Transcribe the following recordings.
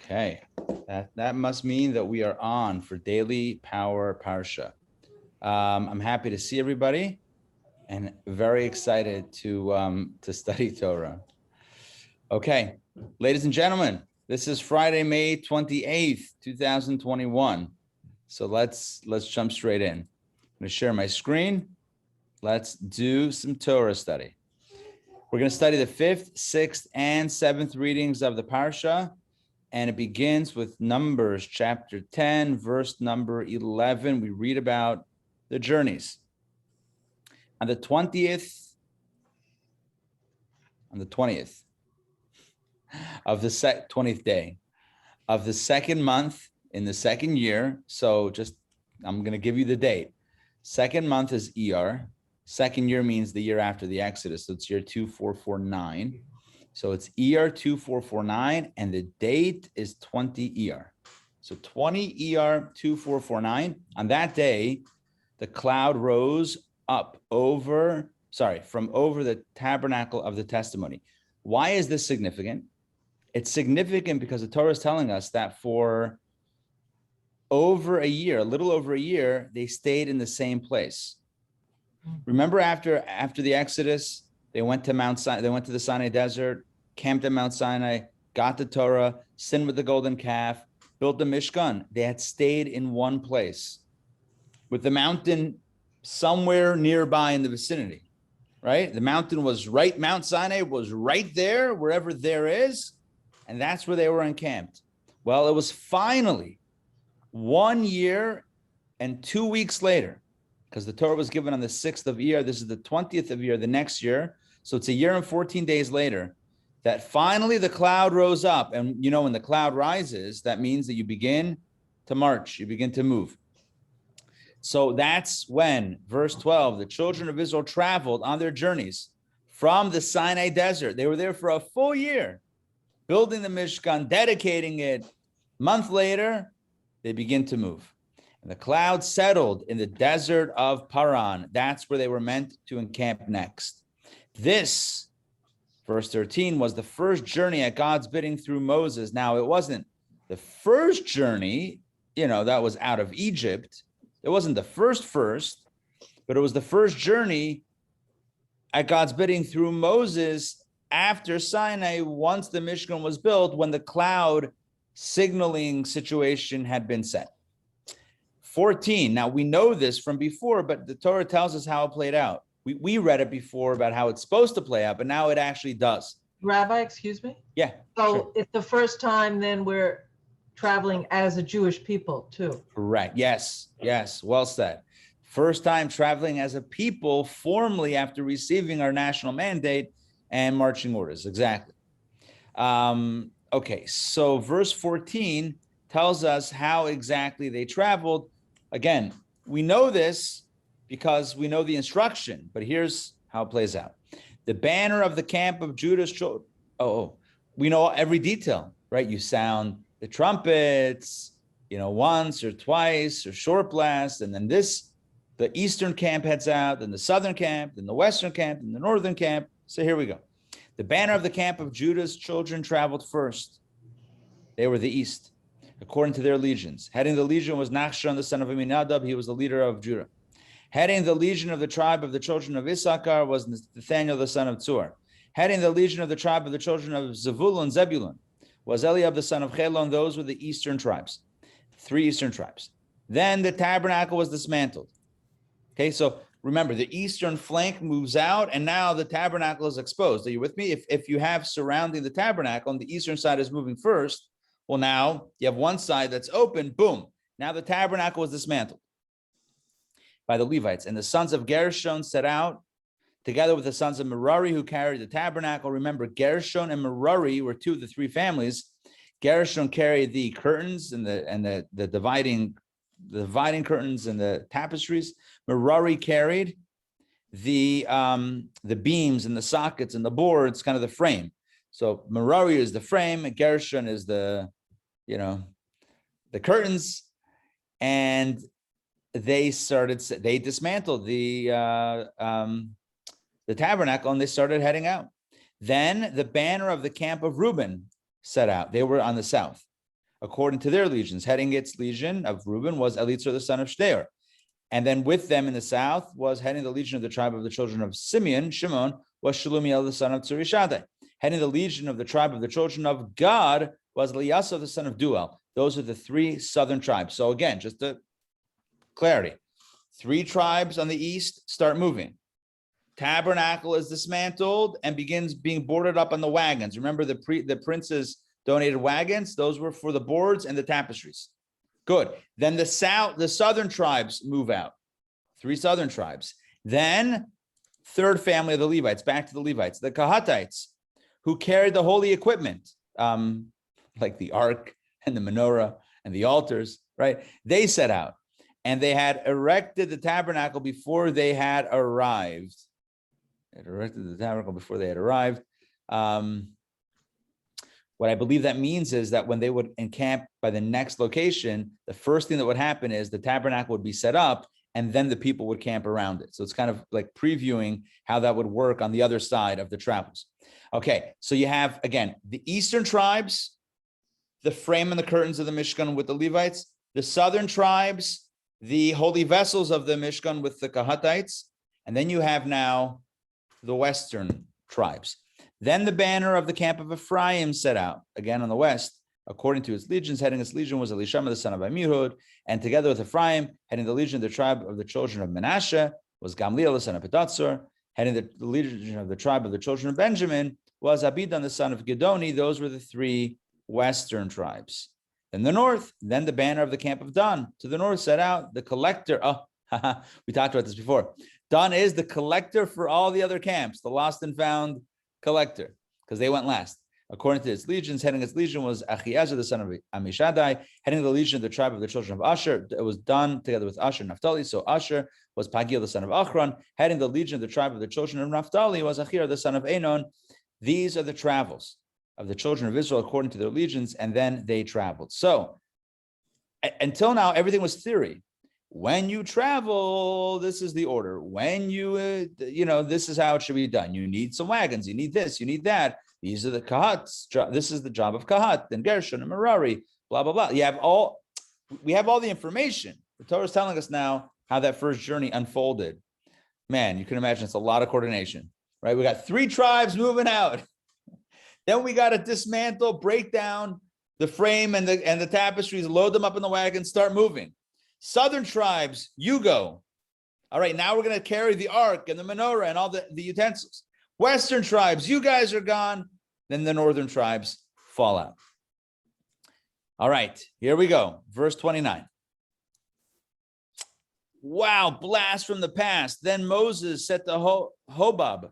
Okay, that must mean that we are on for Daily Power Parsha. I'm happy to see everybody and very excited to study Torah. Okay, ladies and gentlemen, this is Friday, May 28th, 2021. So let's jump straight in. I'm going to share my screen. Let's do some Torah study. We're going to study the 5th, 6th, and 7th readings of the Parsha. And it begins with Numbers chapter 10, verse number 11. We read about the journeys. On the 20th of the 20th day of the second month in the second year. So I'm going to give you the date. Second month is ER. Second year means the year after the Exodus. So it's year 2449. So it's ER 2449, and the date is 20 ER. So 20 ER 2449. On that day, the cloud rose up from over the tabernacle of the testimony. Why is this significant? It's significant because the Torah is telling us that for over a year, a little over a year, they stayed in the same place. Remember after the Exodus, they went to Mount Sinai, they went to the Sinai desert, camped at Mount Sinai, got the Torah, sinned with the golden calf, built the Mishkan. They had stayed in one place with the mountain somewhere nearby in the vicinity, right? The mountain was right, Mount Sinai was right there, wherever there is, and that's where they were encamped. Well, it was finally 1 year and 2 weeks later, because the Torah was given on the 6th of Iyar. This is the 20th of Iyar, the next year. So it's a year and 14 days later that finally the cloud rose up. And you know, when the cloud rises, that means that you begin to march, you begin to move. So that's when, verse 12, the children of Israel traveled on their journeys from the Sinai desert. They were there for a full year, building the Mishkan, dedicating it. A month later, they begin to move. And the cloud settled in the desert of Paran. That's where they were meant to encamp next. This, verse 13, was the first journey at God's bidding through Moses. Now, it wasn't the first journey, that was out of Egypt. It wasn't the first, but it was the first journey at God's bidding through Moses after Sinai, once the Mishkan was built, when the cloud signaling situation had been set. 14. Now, we know this from before, but the Torah tells us how it played out. We read it before about how it's supposed to play out, but now it actually does. Rabbi, excuse me? Yeah. So sure. It's the first time then we're traveling as a Jewish people too. Correct. Yes. Well said. First time traveling as a people formally after receiving our national mandate and marching orders. Exactly. Okay. So verse 14 tells us how exactly they traveled. Again, we know this because we know the instruction, but here's how it plays out. The banner of the camp of Judah's children. We know every detail, right? You sound the trumpets, once or twice or short blast, and then the eastern camp heads out, then the southern camp, then the western camp, then the northern camp. So here we go. The banner of the camp of Judah's children traveled first. They were the east, according to their legions. Heading the legion was Nachshon, the son of Aminadab. He was the leader of Judah. Heading the legion of the tribe of the children of Issachar was Nathaniel, the son of Tzur. Heading the legion of the tribe of the children of Zebulun was Eliab, the son of Chelon. Those were the eastern tribes, 3 eastern tribes. Then the tabernacle was dismantled. Okay, so remember, the eastern flank moves out, and now the tabernacle is exposed. Are you with me? If you have surrounding the tabernacle, and the eastern side is moving first, well, now you have one side that's open, boom. Now the tabernacle was dismantled by the Levites. And the sons of Gershon set out together with the sons of Merari who carried the tabernacle. Remember, Gershon and Merari were 2 of the 3 families. Gershon carried the curtains and the dividing curtains and the tapestries. Merari carried the beams and the sockets and the boards, kind of the frame. So Merari is the frame, and Gershon is the curtains, and they dismantled the tabernacle, and they started heading out. Then the banner of the camp of Reuben set out. They were on the south. according to their legions. Heading its legion of Reuben was Elitzur, the son of Shteir. And then with them in the south was heading the legion of the tribe of the children of Simeon, Shimon, was Shelumiel, the son of Tsurishadai. Heading the legion of the tribe of the children of Gad was Eliasaph, the son of Duel. Those are the three southern tribes. So again, just to clarity, three tribes on the east start moving. Tabernacle is dismantled and begins being boarded up on the wagons. Remember the princes donated wagons? Those were for the boards and the tapestries. Good. Then the southern tribes move out. Three southern tribes. Then third family of the Levites, back to the Levites, the Kahatites, who carried the holy equipment, like the Ark and the menorah and the altars, right? They set out and they had erected the tabernacle before they had arrived. What I believe that means is that when they would encamp by the next location, the first thing that would happen is the tabernacle would be set up and then the people would camp around it. So it's kind of like previewing how that would work on the other side of the travels. Okay, so you have, again, the eastern tribes, the frame and the curtains of the Mishkan with the Levites, the southern tribes, the holy vessels of the Mishkan with the Kahatites, and then you have now the western tribes. Then the banner of the camp of Ephraim set out, again on the west, according to its legions. Heading its legion was Elishama, the son of Amihud, and together with Ephraim, heading the legion of the tribe of the children of Manasseh was Gamliel, the son of Pedatsur. Heading the legion of the tribe of the children of Benjamin was Abidan, the son of Gedoni. Those were the three western tribes. Then the north, then the banner of the camp of Dan. To the north set out the collector. We talked about this before. Dan is the collector for all the other camps, the lost and found collector, because they went last. According to its legions, heading its legion was Achiezer, the son of Amishadai. Heading the legion of the tribe of the children of Asher, it was done together with Asher and Naphtali. So Asher was Pagiel, the son of Achron. Heading the legion of the tribe of the children of Naphtali was Achir, the son of Enon. These are the travels of the children of Israel according to their legions, and then they traveled. So until now, everything was theory. When you travel, this is the order. When you, this is how it should be done. You need some wagons. You need this. You need that. These are the kahats. This is the job of kahat and Gershon and Merari. Blah blah blah. We have all the information. The Torah is telling us now how that first journey unfolded. Man, you can imagine it's a lot of coordination, right? We got three tribes moving out. Then we got to dismantle, break down the frame and the tapestries, load them up in the wagon, start moving. Southern tribes, you go. All right, now we're going to carry the ark and the menorah and all the utensils. Western tribes, you guys are gone. Then the northern tribes fall out. All right, here we go. Verse 29. Wow, blast from the past. Then Moses said to Chovav,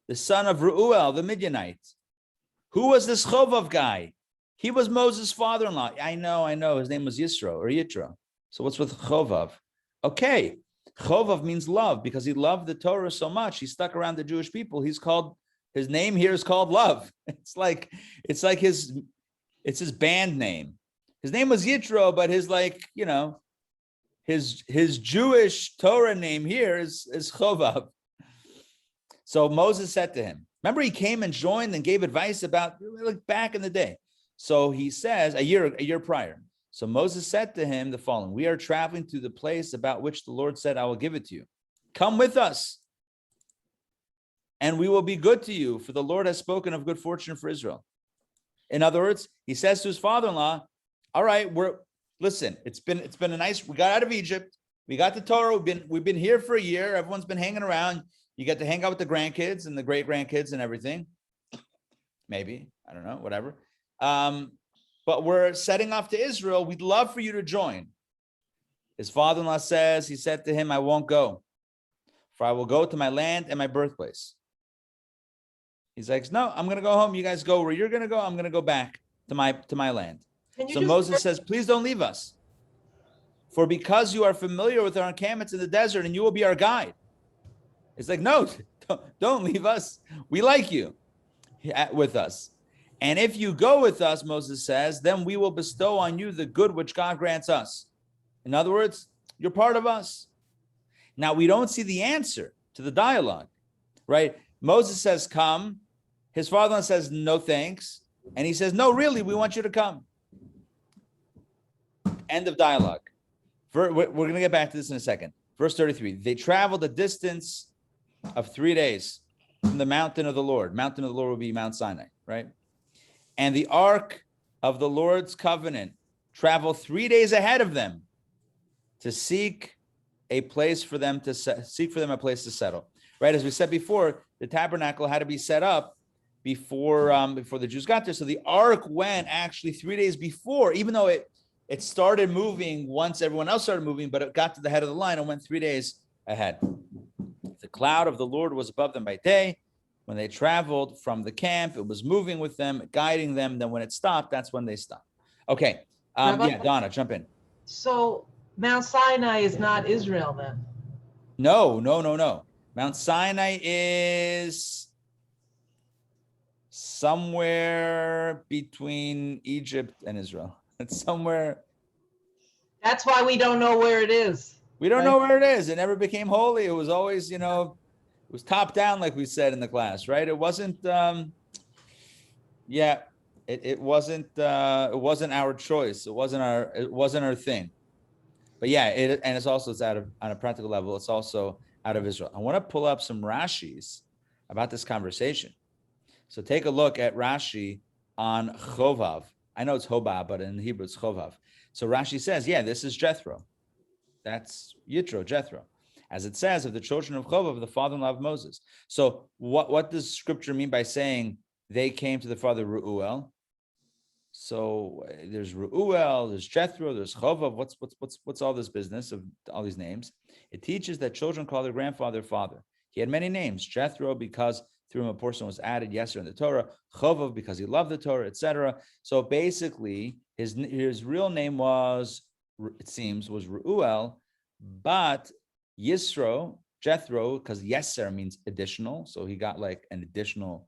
the son of Reuel, the Midianite. Who was this Chovav guy? He was Moses' father-in-law. I know. His name was Yitro. So what's with Chovav? Okay. Chovav means love because he loved the Torah so much. He stuck around the Jewish people. His name here is called love. It's his band name. His name was Yitro, but his Jewish Torah name here is Chovav. So Moses said to him, remember he came and joined and gave advice about back in the day. So he says a year prior. So Moses said to him the following: we are traveling to the place about which the Lord said, I will give it to you. Come with us, and we will be good to you, for the Lord has spoken of good fortune for Israel. In other words, he says to his father-in-law, all right, it's been a nice, we got out of Egypt, we got the Torah, we've been here for a year, everyone's been hanging around, you get to hang out with the grandkids and the great-grandkids and everything. Maybe, I don't know, whatever. But we're setting off to Israel. We'd love for you to join. His father-in-law says, he said to him, I won't go, for I will go to my land and my birthplace. He's like, no, I'm going to go home. You guys go where you're going to go. I'm going to go back to my land. So Moses says, please don't leave us. For because you are familiar with our encampments in the desert and you will be our guide. It's like, no, don't leave us. We like you with us. And if you go with us, Moses says, then we will bestow on you the good which God grants us. In other words, you're part of us. Now, we don't see the answer to the dialogue, right? Moses says, come. His father-in-law says, no, thanks. And he says, no, really, we want you to come. End of dialogue. We're going to get back to this in a second. Verse 33, they traveled a distance of 3 days from the mountain of the Lord. Mountain of the Lord will be Mount Sinai, right? And the Ark of the Lord's covenant traveled 3 days ahead of them to seek a place for them to a place to settle. Right, as we said before, the tabernacle had to be set up before the Jews got there. So the Ark went actually 3 days before, even though it started moving once everyone else started moving, but it got to the head of the line and went 3 days ahead. The cloud of the Lord was above them by day. When they traveled from the camp, it was moving with them, guiding them. Then when it stopped, that's when they stopped. Okay. Rabbi? Donna, jump in. So Mount Sinai is not Israel then? No. Mount Sinai is somewhere between Egypt and Israel. It's somewhere. That's why we don't know where it is. We don't know where it is. It never became holy. It was always, it was top down, like we said in the class, right? It wasn't, it wasn't our choice. It wasn't our thing. But yeah, it's out of, on a practical level, it's also out of Israel. I want to pull up some Rashis about this conversation. So take a look at Rashi on Chovav. I know it's Hobab, but in Hebrew it's Chovav. So Rashi says, yeah, this is Jethro. That's Yitro, Jethro. As it says, of the children of Chovav, the father-in-law of Moses. So what does scripture mean by saying they came to the father Reuel? So there's Reuel, there's Jethro, there's Chovav. What's all this business of all these names? It teaches that children call their grandfather father. He had many names. Jethro, because through him a portion was added, Yeser in the Torah. Chovav, because he loved the Torah, etc. So basically, his real name was, it seems, was Reuel, but Yisro, Jethro, because Yeser means additional, so he got like an additional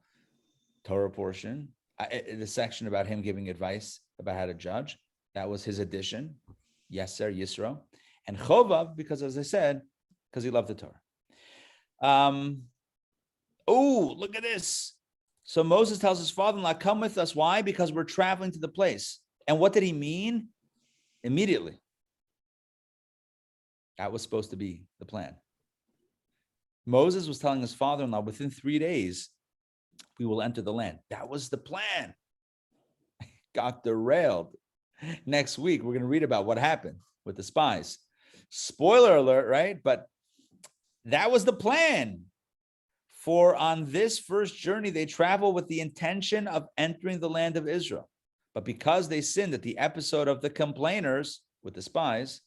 Torah portion. The section about him giving advice about how to judge, that was his addition. Yeser, Yisro. And Chovav, because as I said, because he loved the Torah. Oh, look at this. So Moses tells his father-in-law, come with us. Why? Because we're traveling to the place. And what did he mean? Immediately. That was supposed to be the plan. Moses was telling his father-in-law, within 3 days, we will enter the land. That was the plan. Got derailed. Next week, we're going to read about what happened with the spies. Spoiler alert, right? But that was the plan. For on this first journey, they travel with the intention of entering the land of Israel. But because they sinned at the episode of the complainers with the spies,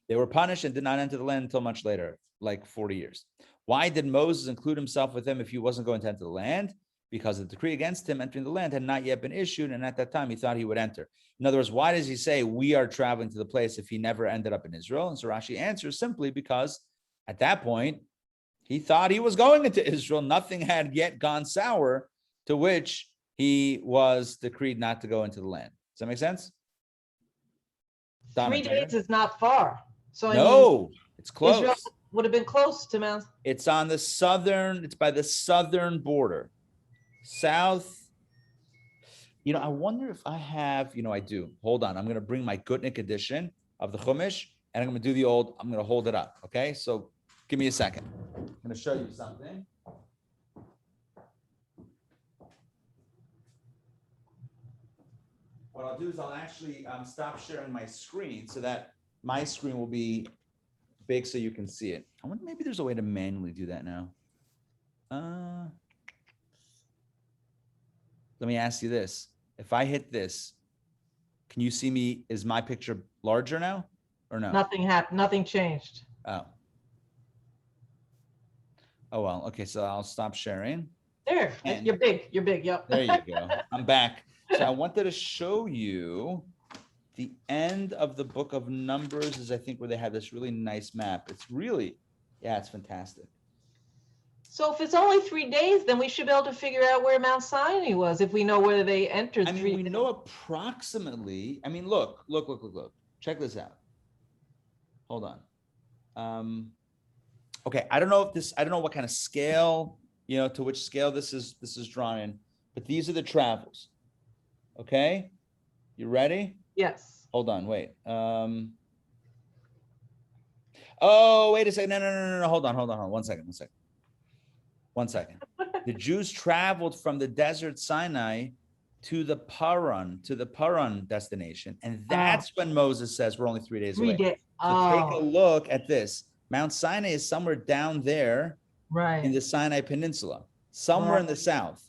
they were punished and did not enter the land until much later, like 40 years. Why did Moses include himself with them if he wasn't going to enter the land? Because the decree against him entering the land had not yet been issued, and at that time he thought he would enter. In other words, why does he say we are traveling to the place if he never ended up in Israel? And so Rashi answers simply because at that point, he thought he was going into Israel. Nothing had yet gone sour, to which he was decreed not to go into the land. Does that make sense? 3 days is not far. So no, it's close. Israel would have been close to Mount. It's on the southern, it's by the southern border. South. I wonder if I have, I do. Hold on. I'm going to bring my Gutnick edition of the Chumash, and I'm going to do I'm going to hold it up. Okay. So give me a second. I'm going to show you something. What I'll do is I'll actually stop sharing my screen so that my screen will be big so you can see it. I wonder maybe there's a way to manually do that now. Let me ask you this. If I hit this, can you see me? Is my picture larger now or no? Nothing happened. Nothing changed. Oh, well, okay. So I'll stop sharing. There, you're big. You're big. Yep. There you go. I'm back. So I wanted to show you the end of the book of Numbers is, I think, where they have this really nice map. It's really, it's fantastic. So if it's only 3 days, then we should be able to figure out where Mount Sinai was if we know where they entered. We know approximately. Look. Check this out. Hold on. Okay, I don't know what kind of scale, to which scale this is drawn in, but these are the travels. Okay, you ready? Yes. Hold on, wait. Oh, wait a second. No. Hold on. 1 second. The Jews traveled from the desert Sinai to the Paran destination. And that's when Moses says we're only 3 days 3 away. days. So take a Oh, look at this. Mount Sinai is somewhere down there in right. the Sinai Peninsula, somewhere in Right. the south.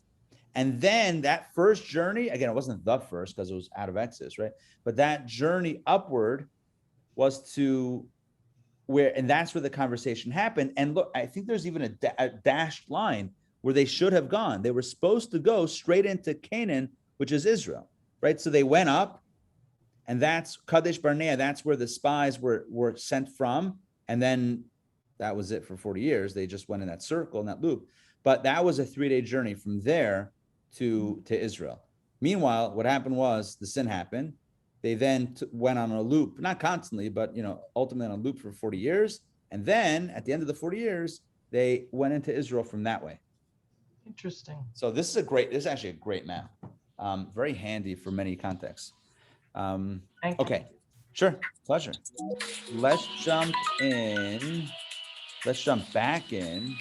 And then that first journey, again, it wasn't the first because it was out of Exodus, right? But that journey upward was to where, and that's where the conversation happened. And look, I think there's even a dashed line where they should have gone. They were supposed to go straight into Canaan, which is Israel, right? So they went up, and that's Kadesh Barnea. That's where the spies were sent from. And then that was it for 40 years. They just went in that circle, in that loop. But that was a 3-day journey from there to Israel. Meanwhile, what happened was the sin happened. They then went on a loop, not constantly, but ultimately on a loop for 40 years. And then at the end of the 40 years, they went into Israel from that way. Interesting. So this is actually a great map. Very handy for many contexts. Okay, sure, pleasure. Let's jump in. Let's jump back in.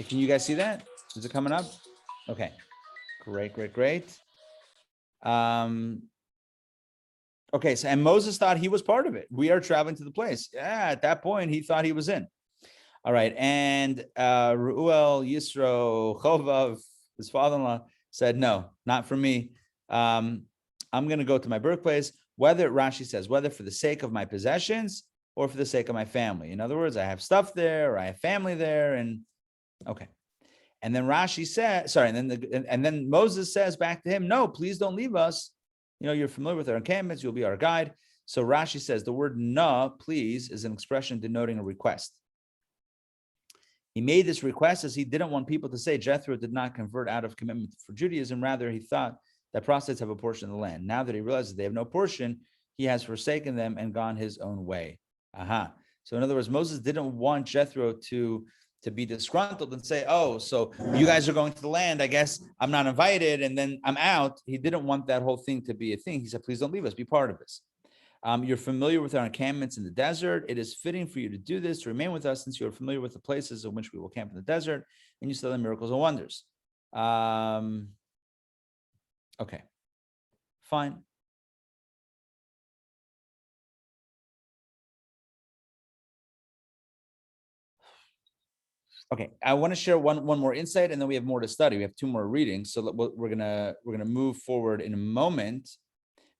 Can you guys see that? Is it coming up? Okay, great. Okay, so and Moses thought he was part of it. We are traveling to the place. Yeah, at that point, he thought he was in. All right, and Reuel Yisro Chovav, his father-in-law, said, no, not for me. I'm going to go to my birthplace, whether, Rashi says, whether for the sake of my possessions or for the sake of my family. In other words, I have stuff there, or I have family there, and okay. And then Rashi said, sorry, and then Moses says back to him, no, please don't leave us. You're familiar with our encampments, you'll be our guide. So Rashi says the word na, please, is an expression denoting a request. He made this request as he didn't want people to say Jethro did not convert out of commitment for Judaism. Rather, he thought that prophets have a portion of the land. Now that he realizes they have no portion, he has forsaken them and gone his own way. So in other words, Moses didn't want Jethro to be disgruntled and say, oh, so you guys are going to the land, I guess I'm not invited, and then I'm out. He didn't want that whole thing to be a thing. He said, please don't leave us, be part of this. You're familiar with our encampments in the desert. It is fitting for you to do this, to remain with us, since you are familiar with the places in which we will camp in the desert, and you saw the miracles and wonders. Okay, fine. Okay, I want to share one more insight, and then we have more to study. We have 2 more readings, so we're gonna move forward in a moment.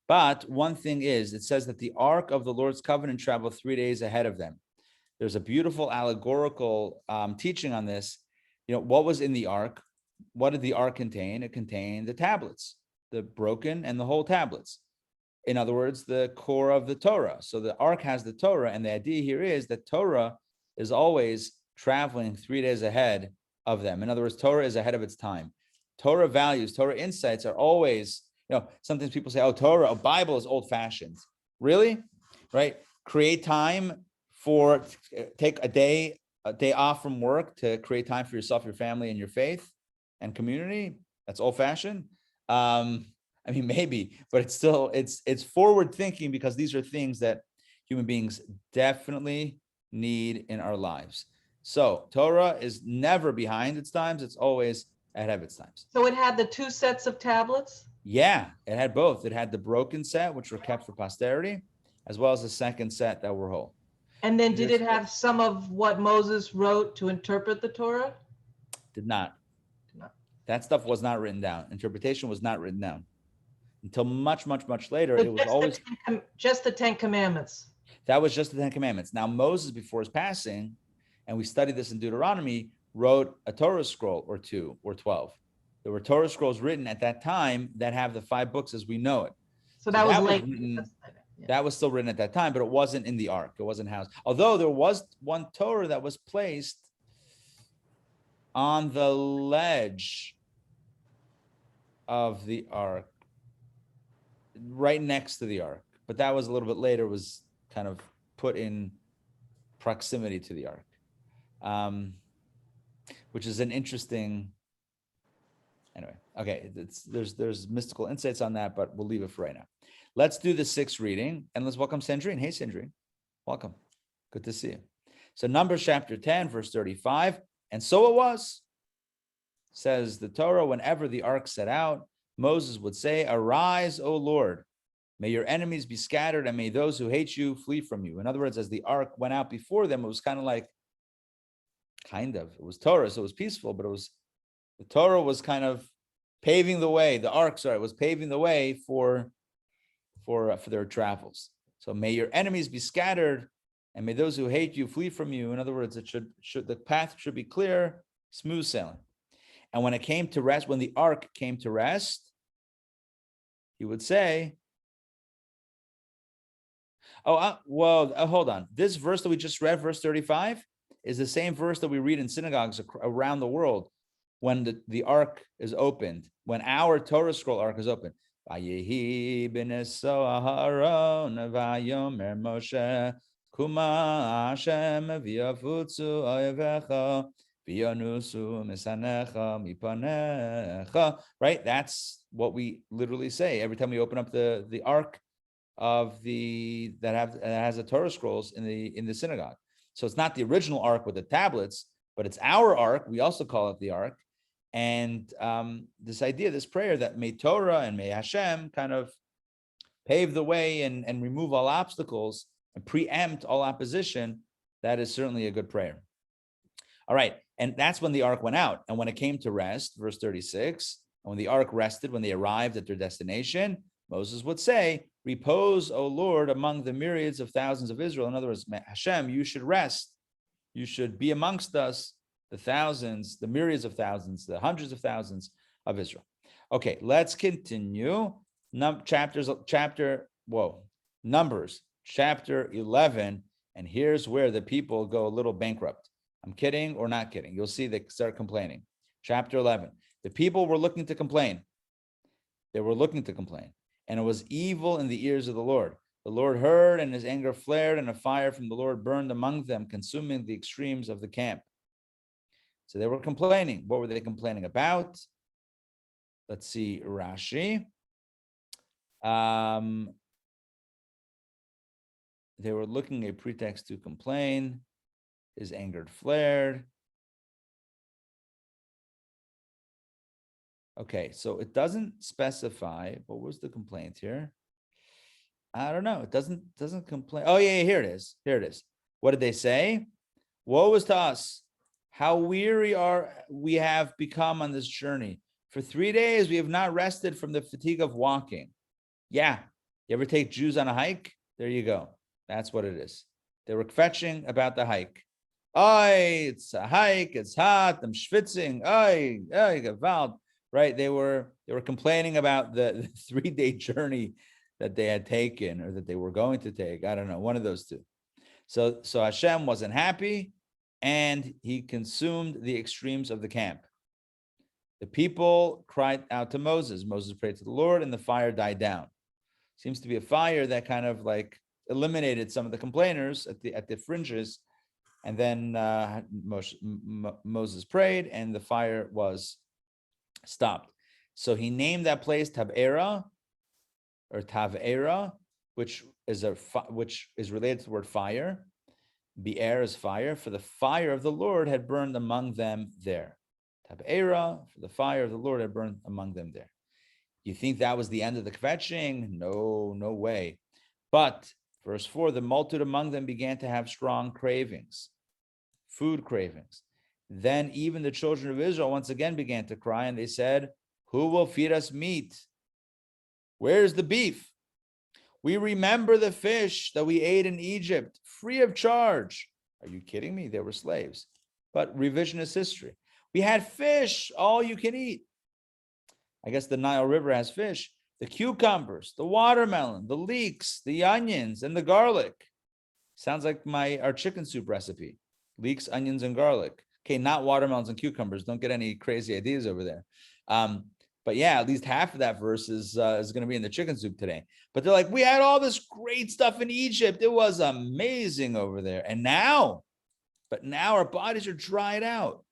But one thing is, it says that the Ark of the Lord's covenant traveled 3 days ahead of them. There's a beautiful allegorical teaching on this. What was in the Ark? What did the Ark contain? It contained the tablets, the broken and the whole tablets. In other words, the core of the Torah. So the Ark has the Torah, and the idea here is that Torah is always traveling 3 days ahead of them. In other words, Torah is ahead of its time. Torah values, Torah insights are always, sometimes people say, oh, Torah, a Bible is old-fashioned. Really? Right? Create time take a day off from work to create time for yourself, your family, and your faith and community. That's old-fashioned. Maybe, but it's forward thinking, because these are things that human beings definitely need in our lives. So Torah is never behind its times. It's always ahead of its times. So it had the 2 sets of tablets? Yeah, it had both. It had the broken set, which were kept for posterity, as well as the second set that were whole. And then did it have some of what Moses wrote to interpret the Torah? Did not. That stuff was not written down. Interpretation was not written down until much later. It was always just the 10 commandments. That was just the 10 commandments. Now Moses, before his passing, and we studied this in Deuteronomy, wrote a Torah scroll or 2 or 12. There were Torah scrolls written at that time that have the 5 books as we know it. So that was late. That was still written at that time, but it wasn't in the Ark. It wasn't housed. Although there was one Torah that was placed on the ledge of the Ark, right next to the Ark. But that was a little bit later. It was kind of put in proximity to the Ark, which is an interesting Anyway, okay, there's mystical insights on that, but we'll leave it for right now. Let's do the 6th reading, and let's welcome Sandrine. Hey, Sandrine, welcome. Good to see you. So Numbers chapter 10, verse 35, and so it was, says the Torah, whenever the ark set out, Moses would say, arise, O Lord, may your enemies be scattered, and may those who hate you flee from you. In other words, as the ark went out before them, it was it was Torah, so it was peaceful, but the Torah was kind of paving the way. The ark, was paving the way for their travels. So may your enemies be scattered, and may those who hate you flee from you. In other words, the path should be clear, smooth sailing. And when it came to rest, when the ark came to rest, he would say, hold on. This verse that we just read, verse 35, is the same verse that we read in synagogues around the world when the ark is opened, when our Torah scroll ark is opened. Vayehi b'neso Aharon vayomer Moshe kuma Hashem v'yafutzu oyevecha v'yonusu misanecha mipanecha. Right? That's what we literally say every time we open up the ark of that has the Torah scrolls in the synagogue. So it's not the original ark with the tablets, but it's our ark. We also call it the ark. And this idea, this prayer that may Torah and may Hashem kind of pave the way and remove all obstacles and preempt all opposition, that is certainly a good prayer. All right. And that's when the ark went out. And when it came to rest, verse 36, and when the ark rested, when they arrived at their destination, Moses would say, repose, O Lord, among the myriads of thousands of Israel. In other words, Hashem, you should rest. You should be amongst us, the thousands, the myriads of thousands, the hundreds of thousands of Israel. Okay, let's continue. Numbers chapter 11. And here's where the people go a little bankrupt. I'm kidding or not kidding. You'll see they start complaining. Chapter 11. The people were looking to complain. They were looking to complain. And it was evil in the ears of the Lord. The Lord heard, and his anger flared, and a fire from the Lord burned among them, consuming the extremes of the camp. So they were complaining. What were they complaining about? Let's see, Rashi. They were looking a pretext to complain. His anger flared. Okay, so it doesn't specify. What was the complaint here? I don't know. It doesn't complain. Oh, yeah, here it is. Here it is. What did they say? Woe is to us. How weary we have become on this journey. For 3 days, we have not rested from the fatigue of walking. Yeah. You ever take Jews on a hike? There you go. That's what it is. They were fetching about the hike. Ay, it's a hike. It's hot. I'm schwitzing. Ay, gewalt. Right? They were complaining about the 3-day journey that they had taken or that they were going to take. I don't know, one of those two. So Hashem wasn't happy, and he consumed the extremes of the camp. The people cried out to Moses. Moses prayed to the Lord, and the fire died down. Seems to be a fire that kind of like eliminated some of the complainers at the fringes. And then Moses prayed, and the fire was stopped. So he named that place Tab'era, or Tav'era, which is related to the word fire. Be'er is fire, for the fire of the Lord had burned among them there. Tab'era, for the fire of the Lord had burned among them there. You think that was the end of the kvetching? No way. But verse 4, the multitude among them began to have strong cravings, food cravings. Then even the children of Israel once again began to cry, and they said, who will feed us meat? Where's the beef? We remember the fish that we ate in Egypt, free of charge. Are you kidding me? They were slaves. But revisionist history. We had fish, all you can eat. I guess the Nile River has fish. The cucumbers, the watermelon, the leeks, the onions, and the garlic. Sounds like our chicken soup recipe. Leeks, onions, and garlic. Okay, not watermelons and cucumbers. Don't get any crazy ideas over there. But yeah, at least half of that verse is going to be in the chicken soup today. But they're like, we had all this great stuff in Egypt. It was amazing over there. And now our bodies are dried out.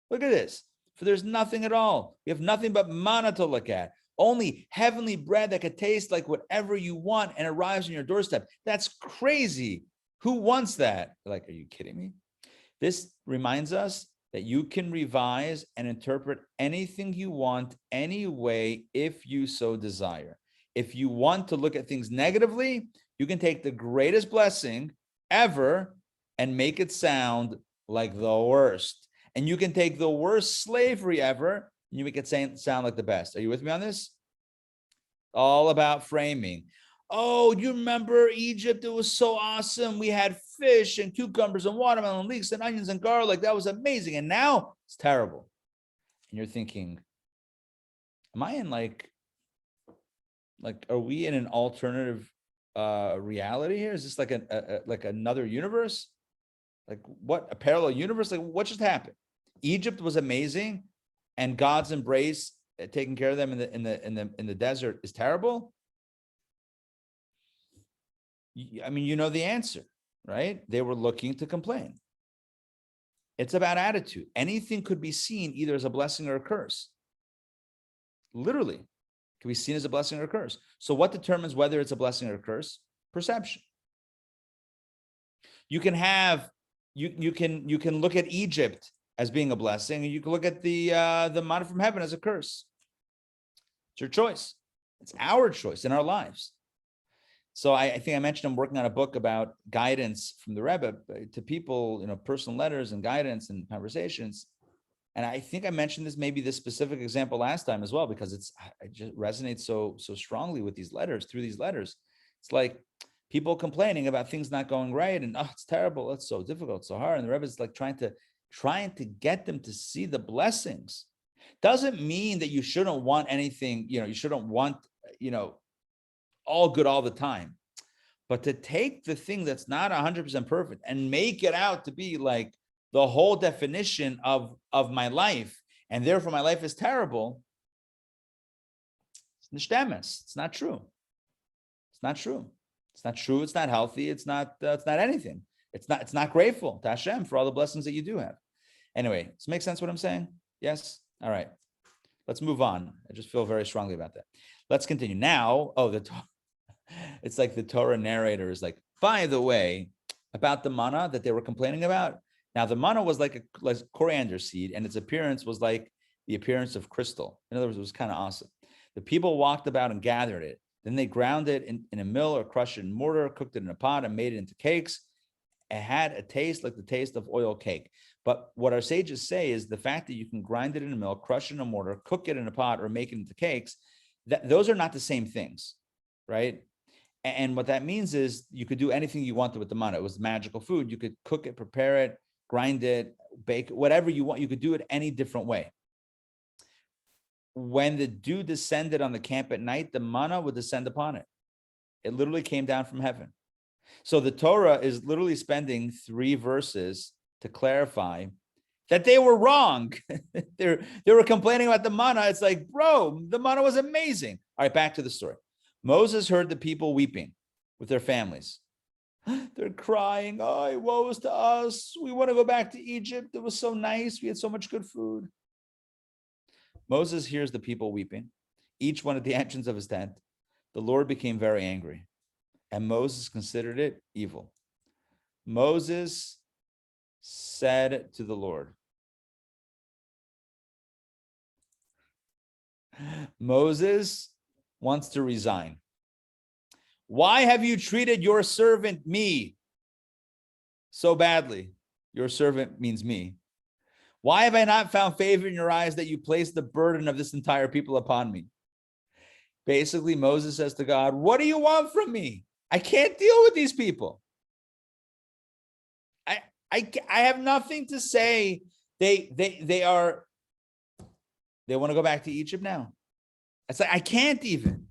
Look at this. For there's nothing at all. We have nothing but manna to look at. Only heavenly bread that could taste like whatever you want and arrives on your doorstep. That's crazy. Who wants that? Like, are you kidding me? This reminds us that you can revise and interpret anything you want any way if you so desire. If you want to look at things negatively, you can take the greatest blessing ever and make it sound like the worst. And you can take the worst slavery ever and you make it sound like the best. Are you with me on this? All about framing. Oh, you remember Egypt? It was so awesome. We had fish and cucumbers and watermelon leeks and onions and garlic. That was amazing. And now it's terrible. And you're thinking, am I in like, are we in an alternative reality here? Is this like like another universe? Like what, a parallel universe? Like what just happened? Egypt was amazing, and God's embrace, taking care of them in the desert, is terrible. I mean, you know the answer, right? They were looking to complain. It's about attitude. Anything could be seen either as a blessing or a curse. Literally, it can be seen as a blessing or a curse. So what determines whether it's a blessing or a curse? Perception. You can have, you can look at Egypt as being a blessing, and you can look at the manna from heaven as a curse. It's your choice. It's our choice in our lives. So I think I mentioned I'm working on a book about guidance from the Rebbe to people, personal letters and guidance and conversations. And I think I mentioned this specific example last time as well, because it just resonates so strongly with these letters, through these letters. It's like people complaining about things not going right, and it's terrible, it's so difficult, so hard. And the Rebbe is like trying to get them to see the blessings. Doesn't mean that you shouldn't want anything, you shouldn't want, all good all the time. But to take the thing that's not 100% perfect and make it out to be like the whole definition of my life, and therefore my life is terrible, it's nishtemes. It's not true. It's not true. It's not true. It's not healthy. It's not anything. It's not grateful to Hashem for all the blessings that you do have. Anyway, does it make sense what I'm saying? Yes? All right. Let's move on. I just feel very strongly about that. Let's continue. Now, it's like the Torah narrator is like, by the way, about the manna that they were complaining about. Now, the manna was like a coriander seed, and its appearance was like the appearance of crystal. In other words, it was kind of awesome. The people walked about and gathered it. Then they ground it in a mill or crushed it in mortar, cooked it in a pot, and made it into cakes. It had a taste like the taste of oil cake. But what our sages say is the fact that you can grind it in a mill, crush it in a mortar, cook it in a pot, or make it into cakes, those are not the same things, right? And what that means is you could do anything you wanted with the manna. It was magical food. You could cook it, prepare it, grind it, bake it, whatever you want. You could do it any different way. When the dew descended on the camp at night, the manna would descend upon it. It literally came down from heaven. So the Torah is literally spending 3 verses to clarify that they were wrong. They were complaining about the manna. It's like, bro, the manna was amazing. All right, back to the story. Moses heard the people weeping with their families. They're crying, oh, woe is to us. We want to go back to Egypt. It was so nice. We had so much good food. Moses hears the people weeping, each one at the entrance of his tent. The Lord became very angry, and Moses considered it evil. Moses said to the Lord, Moses wants to resign. Why have you treated your servant, me, so badly? Your servant means me. Why have I not found favor in your eyes that you place the burden of this entire people upon me? Basically, Moses says to God, what do you want from me? I can't deal with these people. I have nothing to say. They want to go back to Egypt now. It's like, I can't even.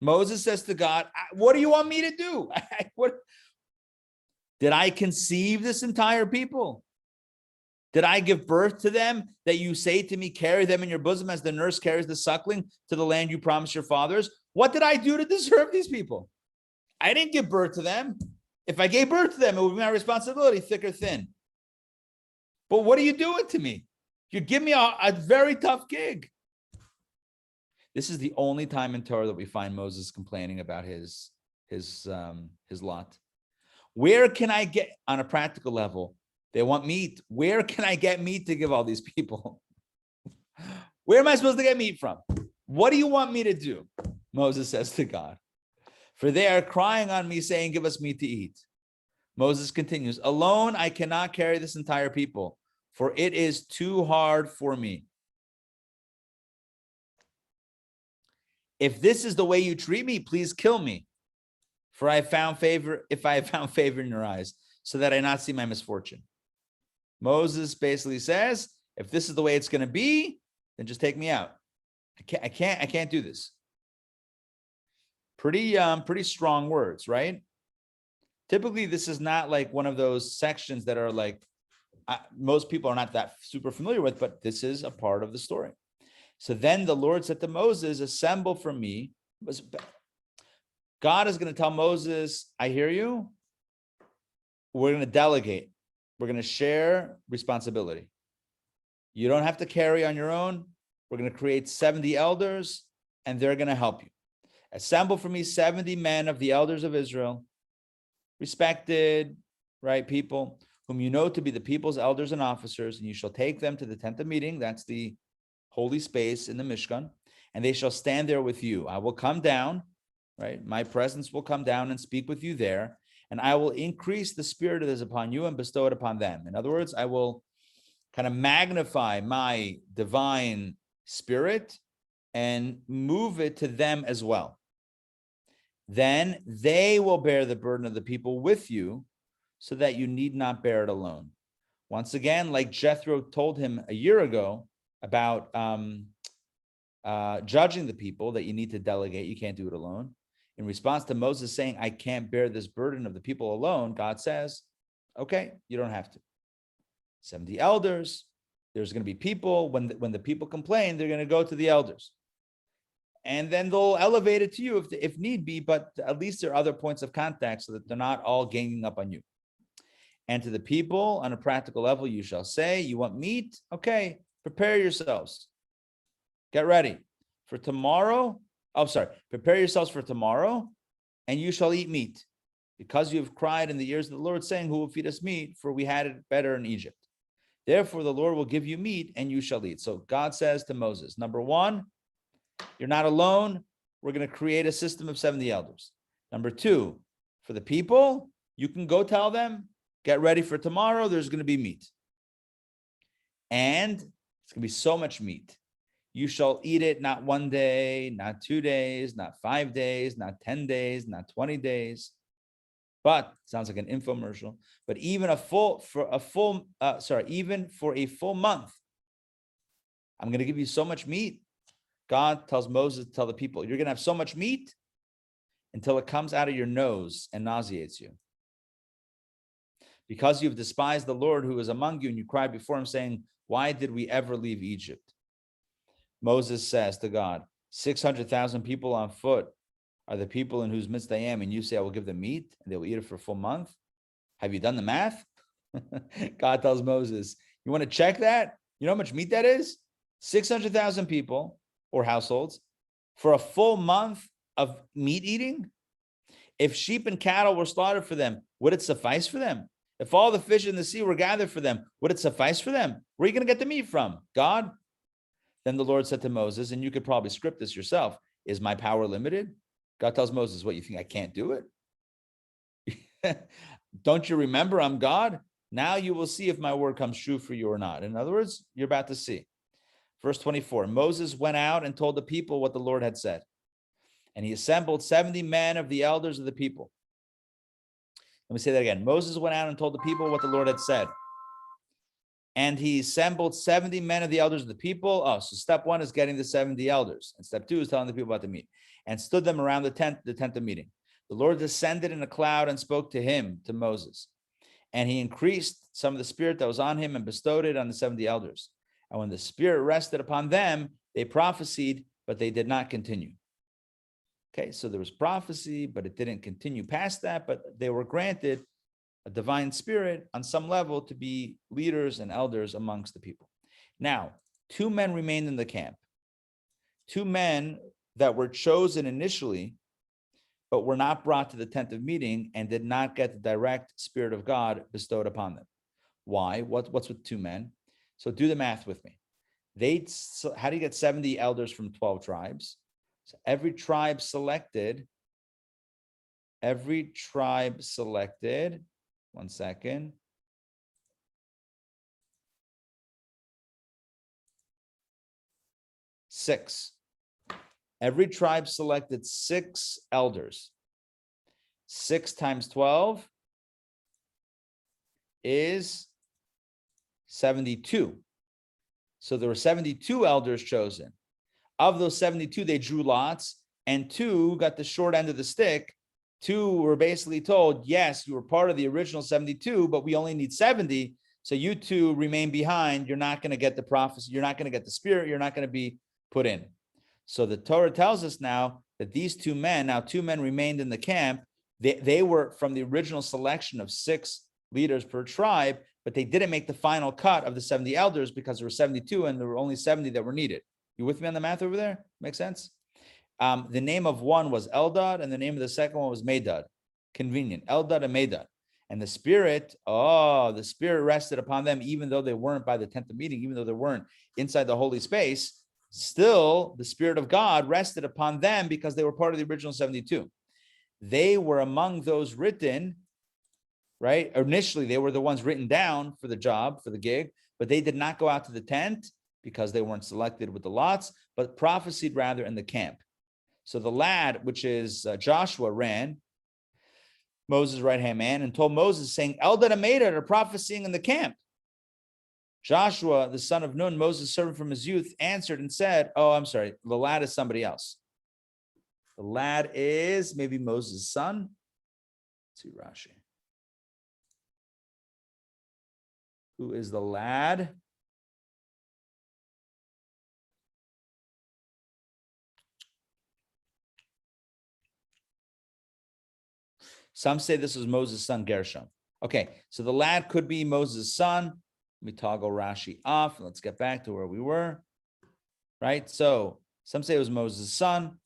Moses says to God, what do you want me to do? Did I conceive this entire people? Did I give birth to them that you say to me, carry them in your bosom as the nurse carries the suckling to the land you promised your fathers? What did I do to deserve these people? I didn't give birth to them. If I gave birth to them, it would be my responsibility, thick or thin. But what are you doing to me? You give me a very tough gig. This is the only time in Torah that we find Moses complaining about his lot. Where can I get, on a practical level, they want meat. Where can I get meat to give all these people? Where am I supposed to get meat from? What do you want me to do? Moses says to God, for they are crying on me saying, give us meat to eat. Moses continues, alone I cannot carry this entire people, for it is too hard for me. If this is the way you treat me, please kill me. For I have found favor, if I have found favor in your eyes, so that I not see my misfortune. Moses basically says, if this is the way it's going to be, then just take me out. I can't do this. Pretty strong words, right? Typically, this is not like one of those sections that are like, most people are not that super familiar with, but this is a part of the story. So then the Lord said to Moses, assemble for me. God is going to tell Moses, I hear you. We're going to delegate. We're going to share responsibility. You don't have to carry on your own. We're going to create 70 elders, and they're going to help you. Assemble for me 70 men of the elders of Israel, respected, right, people, whom you know to be the people's elders and officers, and you shall take them to the tent of meeting. That's the holy space in the Mishkan, and they shall stand there with you. I will come down, right? My presence will come down and speak with you there, and I will increase the spirit that is upon you and bestow it upon them. In other words, I will kind of magnify my divine spirit and move it to them as well. Then they will bear the burden of the people with you, so that you need not bear it alone. Once again, like Jethro told him a year ago about judging the people, that you need to delegate, you can't do it alone. In response to Moses saying, I can't bear this burden of the people alone, God says, okay, you don't have to. 70 elders, there's going to be people, when the people complain, they're going to go to the elders. And then they'll elevate it to you if need be, but at least there are other points of contact so that they're not all ganging up on you. And to the people, on a practical level, you shall say, you want meat? Okay, prepare yourselves. Get ready for tomorrow. Prepare yourselves for tomorrow, and you shall eat meat, because you have cried in the ears of the Lord, saying, who will feed us meat? For we had it better in Egypt. Therefore, the Lord will give you meat, and you shall eat. So God says to Moses, number one, you're not alone. We're going to create a system of 70 elders. Number two, for the people, you can go tell them, get ready for tomorrow. There's going to be meat. And it's going to be so much meat. You shall eat it not 1 day, not 2 days, not 5 days, not 10 days, not 20 days. But sounds like an infomercial. But even for a full month, I'm going to give you so much meat. God tells Moses to tell the people, you're going to have so much meat until it comes out of your nose and nauseates you. Because you've despised the Lord who is among you, and you cried before him, saying, why did we ever leave Egypt? Moses says to God, 600,000 people on foot are the people in whose midst I am, and you say I will give them meat, and they will eat it for a full month. Have you done the math? God tells Moses, you want to check that? You know how much meat that is? 600,000 people or households for a full month of meat eating. If sheep and cattle were slaughtered for them, would it suffice for them? If all the fish in the sea were gathered for them, would it suffice for them? Where are you going to get the meat from? God? Then the Lord said to Moses, and you could probably script this yourself, is my power limited? God tells Moses, what, you think I can't do it? Don't you remember I'm God? Now you will see if my word comes true for you or not. In other words, you're about to see. Verse 24, Moses went out and told the people what the Lord had said. And he assembled 70 men of the elders of the people. Let me say that again. Moses went out and told the people what the Lord had said. And he assembled 70 men of the elders of the people. Oh, so step one is getting the 70 elders. And step two is telling the people about the meat. And stood them around the tent of meeting. The Lord descended in a cloud and spoke to him, to Moses. And he increased some of the spirit that was on him and bestowed it on the 70 elders. And when the spirit rested upon them, they prophesied, but they did not continue. Okay, so there was prophecy, but it didn't continue past that, but they were granted a divine spirit on some level to be leaders and elders amongst the people. Now, 2 men remained in the camp. 2 men that were chosen initially, but were not brought to the tent of meeting and did not get the direct Spirit of God bestowed upon them. Why? What's with 2 men? So do the math with me. How do you get 70 elders from 12 tribes? So every tribe selected, 1 second. Six. Every tribe selected 6 elders. 6 times 12 is 72. So there were 72 elders chosen. Of those 72, they drew lots, and 2 got the short end of the stick. 2 were basically told, yes, you were part of the original 72, but we only need 70. So you 2 remain behind. You're not going to get the prophecy. You're not going to get the Spirit. You're not going to be put in. So the Torah tells us now that these 2 men, now 2 men remained in the camp. They were from the original selection of 6 leaders per tribe, but they didn't make the final cut of the 70 elders because there were 72 and there were only 70 that were needed. You with me on the math over there? Make sense? The name of one was Eldad, and the name of the second one was Medad. Convenient. Eldad and Medad. And the Spirit rested upon them, even though they weren't by the tent of meeting, even though they weren't inside the holy space. Still, the Spirit of God rested upon them because they were part of the original 72. They were among those written, right? Initially, they were the ones written down for the job, for the gig, but they did not go out to the tent because they weren't selected with the lots, but prophesied rather in the camp. So the lad, which is Joshua, ran, Moses' right-hand man, and told Moses, saying, Eldad and Medad are prophesying in the camp. Joshua, the son of Nun, Moses' servant from his youth, answered and said, oh, I'm sorry, the lad is somebody else. The lad is maybe Moses' son. Let's see Rashi. Who is the lad? Some say this was Moses' son, Gershom. Okay, so the lad could be Moses' son. Let me toggle Rashi off. Let's get back to where we were. Right, so some say it was Moses' son,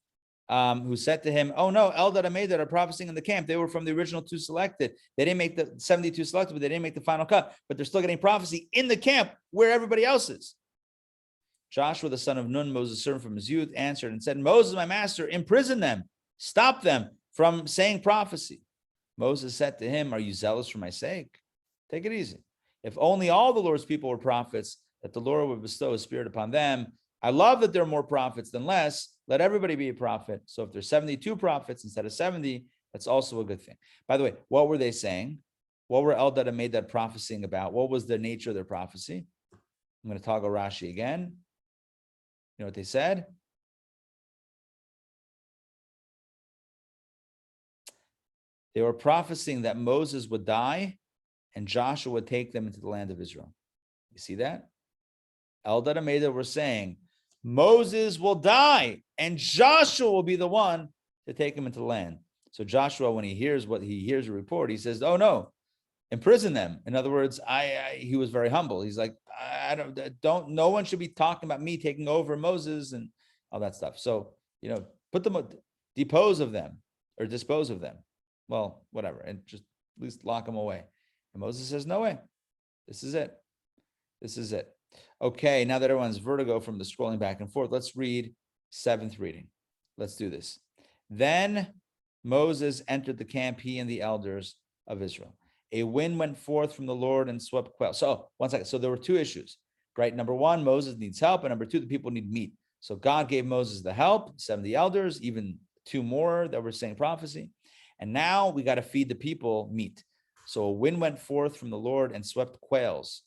who said to him, oh no, Eldad and Medad are prophesying in the camp. They were from the original 2 selected. They didn't make the 72 selected, but they didn't make the final cut. But they're still getting prophecy in the camp where everybody else is. Joshua, the son of Nun, Moses' servant from his youth, answered and said, Moses, my master, imprison them. Stop them from saying prophecy. Moses said to him, are you zealous for my sake? Take it easy. If only all the Lord's people were prophets, that the Lord would bestow his Spirit upon them. I love that there are more prophets than less. Let everybody be a prophet. So if there's 72 prophets instead of 70, that's also a good thing. By the way, what were they saying? What were Eldad and Medad prophesying about? What was the nature of their prophecy? I'm going to toggle Rashi again. You know what they said? They were prophesying that Moses would die and Joshua would take them into the land of Israel. You see that? Eldad and Medad were saying, Moses will die and Joshua will be the one to take him into the land. So Joshua, when he hears a report, he says, oh no, imprison them. In other words, he was very humble. He's like, no one should be talking about me taking over Moses and all that stuff. So, dispose of them. Well, whatever, and just at least lock them away. And Moses says, no way. This is it. Okay, now that everyone's vertigo from the scrolling back and forth, let's read 7th reading. Let's do this. Then Moses entered the camp, he and the elders of Israel. A wind went forth from the Lord and swept quails. So, 1 second. So there were 2 issues, right? Number 1, Moses needs help. And number 2, the people need meat. So God gave Moses the help, 70 elders, even 2 more that were saying prophecy. And now we got to feed the people meat. So a wind went forth from the Lord and swept quails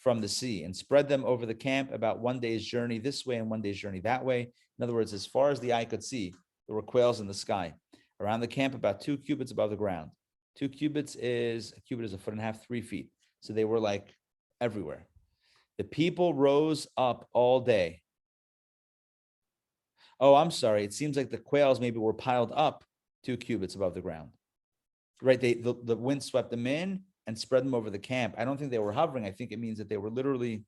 from the sea and spread them over the camp about 1 day's journey this way and 1 day's journey that way. In other words, as far as the eye could see, there were quails in the sky. Around the camp, about 2 cubits above the ground. 2 cubits is, a cubit is 1.5 feet, 3 feet. So they were like everywhere. The people rose up all day. Oh, I'm sorry. It seems like the quails maybe were piled up 2 cubits above the ground. Right? The wind swept them in and spread them over the camp. I don't think they were hovering. I think it means that they were literally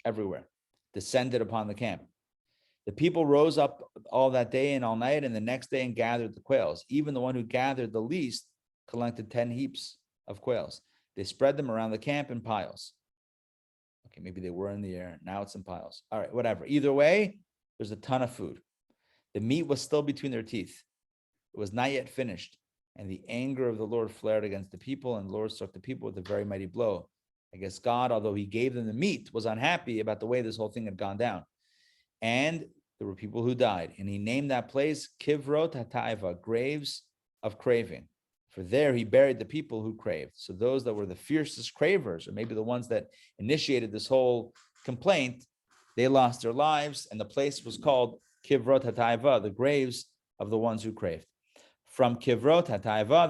everywhere, descended upon the camp. The people rose up all that day and all night, and the next day and gathered the quails. Even the one who gathered the least collected 10 heaps of quails. They spread them around the camp in piles. Okay, maybe they were in the air. Now it's in piles. All right, whatever. Either way, there's a ton of food. The meat was still between their teeth. It was not yet finished. And the anger of the Lord flared against the people, and the Lord struck the people with a very mighty blow. I guess God, although he gave them the meat, was unhappy about the way this whole thing had gone down. And there were people who died. And he named that place Kivrot HaTaiva, graves of craving. For there he buried the people who craved. So those that were the fiercest cravers, or maybe the ones that initiated this whole complaint, they lost their lives. And the place was called Kivrot HaTaiva, the graves of the ones who craved. From Kivrot HaTaiva,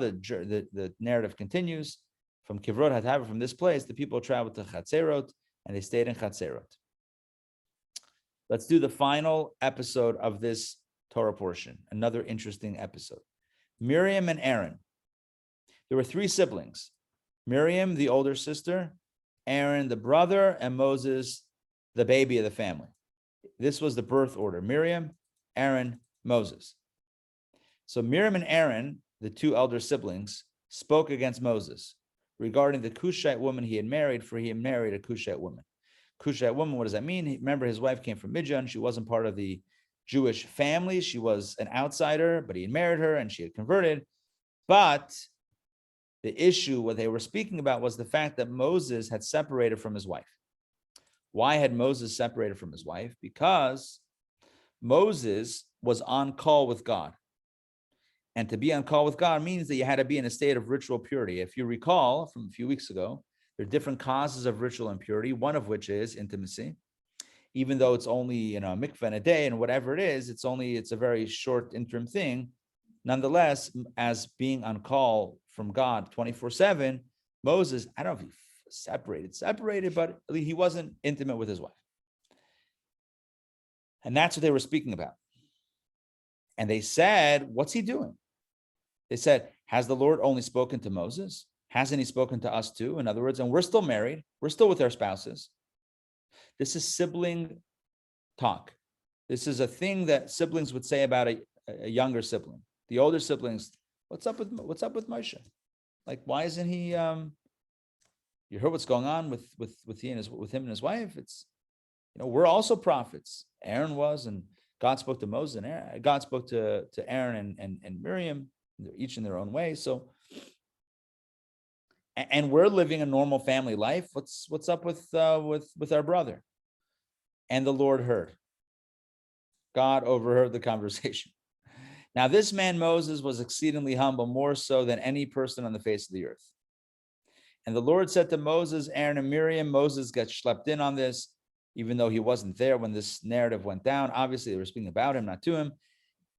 the narrative continues. From Kivrot HaTaiva, from this place, the people traveled to Chatzerot, and they stayed in Chatzerot. Let's do the final episode of this Torah portion, another interesting episode. Miriam and Aaron. There were 3 siblings. Miriam, the older sister, Aaron, the brother, and Moses, the baby of the family. This was the birth order. Miriam, Aaron, Moses. So Miriam and Aaron, the 2 elder siblings, spoke against Moses regarding the Cushite woman he had married, for he had married a Cushite woman. Cushite woman, what does that mean? Remember, his wife came from Midian. She wasn't part of the Jewish family. She was an outsider, but he had married her and she had converted. But the issue, what they were speaking about, was the fact that Moses had separated from his wife. Why had Moses separated from his wife? Because Moses was on call with God. And to be on call with God means that you had to be in a state of ritual purity. If you recall from a few weeks ago, there are different causes of ritual impurity, one of which is intimacy. Even though it's only, a mikveh in a day and whatever it is, it's a very short interim thing. Nonetheless, as being on call from God 24/7, Moses, I don't know if he separated, but he wasn't intimate with his wife. And that's what they were speaking about. And they said, what's he doing? They said, has the Lord only spoken to Moses? Hasn't he spoken to us too? In other words, and we're still married. We're still with our spouses. This is sibling talk. This is a thing that siblings would say about a younger sibling. The older siblings, what's up with Moshe? Like, why isn't he? You heard what's going on with him and his wife. It's, we're also prophets. Aaron was, and God spoke to Moses, and Aaron, God spoke to Aaron and Miriam, each in their own way. So, and we're living a normal family life. What's up with our brother? And the Lord heard. God overheard the conversation. Now, this man Moses was exceedingly humble, more so than any person on the face of the earth. And the Lord said to Moses, Aaron, and Miriam, Moses gets schlepped in on this, even though he wasn't there when this narrative went down. Obviously, they were speaking about him, not to him.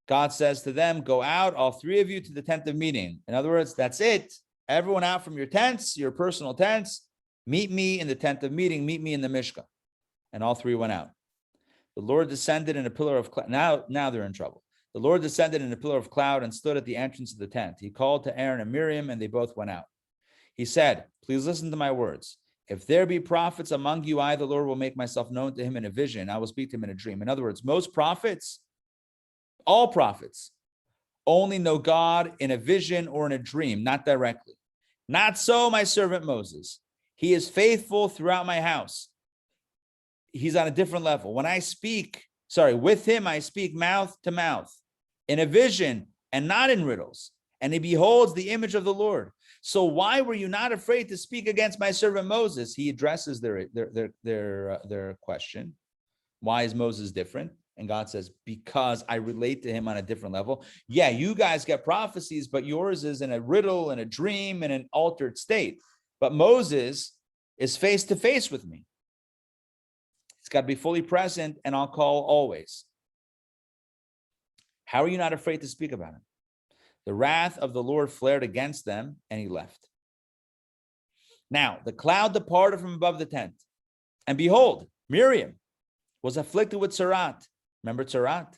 God says to them, go out, all 3 of you, to the tent of meeting. In other words, that's it. Everyone out from your tents, your personal tents. Meet me in the tent of meeting. Meet me in the Mishkan. And all 3 went out. The Lord descended in a pillar of cloud. Now they're in trouble. The Lord descended in a pillar of cloud and stood at the entrance of the tent. He called to Aaron and Miriam, and they both went out. He said, please listen to my words. If there be prophets among you, I, the Lord, will make myself known to him in a vision. I will speak to him in a dream. In other words, most prophets, all prophets, only know God in a vision or in a dream, not directly. Not so my servant Moses. He is faithful throughout my house. He's on a different level. When I speak, with him, I speak mouth to mouth, in a vision and not in riddles. And he beholds the image of the Lord. So why were you not afraid to speak against my servant Moses? He addresses their question. Why is Moses different? And God says, because I relate to him on a different level. Yeah, you guys get prophecies, but yours is in a riddle and a dream and an altered state. But Moses is face to face with me. He's got to be fully present and on call always. How are you not afraid to speak about him? The wrath of the Lord flared against them, and he left. Now, the cloud departed from above the tent, and behold, Miriam was afflicted with tzara'at. Remember tzara'at?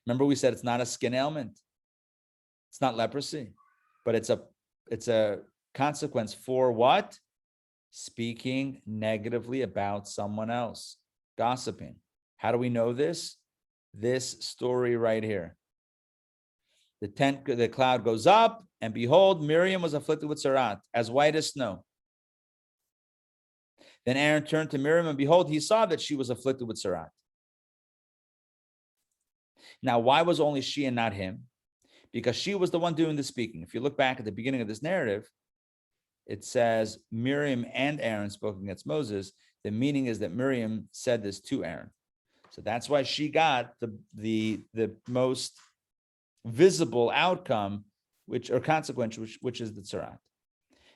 Remember we said it's not a skin ailment. It's not leprosy, but it's a consequence for what? speaking negatively about someone else, gossiping. How do we know this? This story right here. The cloud goes up, and behold, Miriam was afflicted with tzara'at, as white as snow. Then Aaron turned to Miriam, and behold, he saw that she was afflicted with tzara'at. Now, why was only she and not him? Because she was the one doing the speaking. If you look back at the beginning of this narrative, it says Miriam and Aaron spoke against Moses. The meaning is that Miriam said this to Aaron. So that's why she got the most visible outcome, consequence, which is the tzara'at.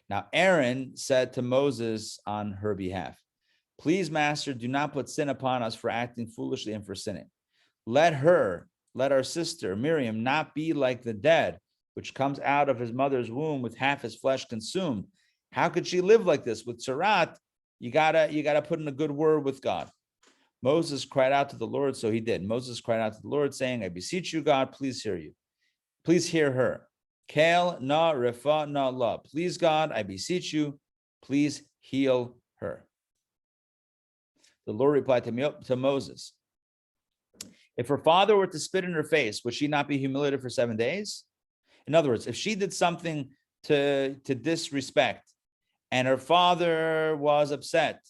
Now, Aaron said to Moses on her behalf, please, master, do not put sin upon us for acting foolishly and for sinning. Let our sister Miriam not be like the dead, which comes out of his mother's womb with half his flesh consumed. How could she live like this? With tzara'at, you gotta put in a good word with God. Moses cried out to the Lord, so he did. Moses cried out to the Lord, saying, I beseech you, God, please hear you. Please hear her. Kel na refa na la. Please, God, I beseech you, please heal her. The Lord replied to Moses, if her father were to spit in her face, would she not be humiliated for 7 days? In other words, if she did something to disrespect and her father was upset,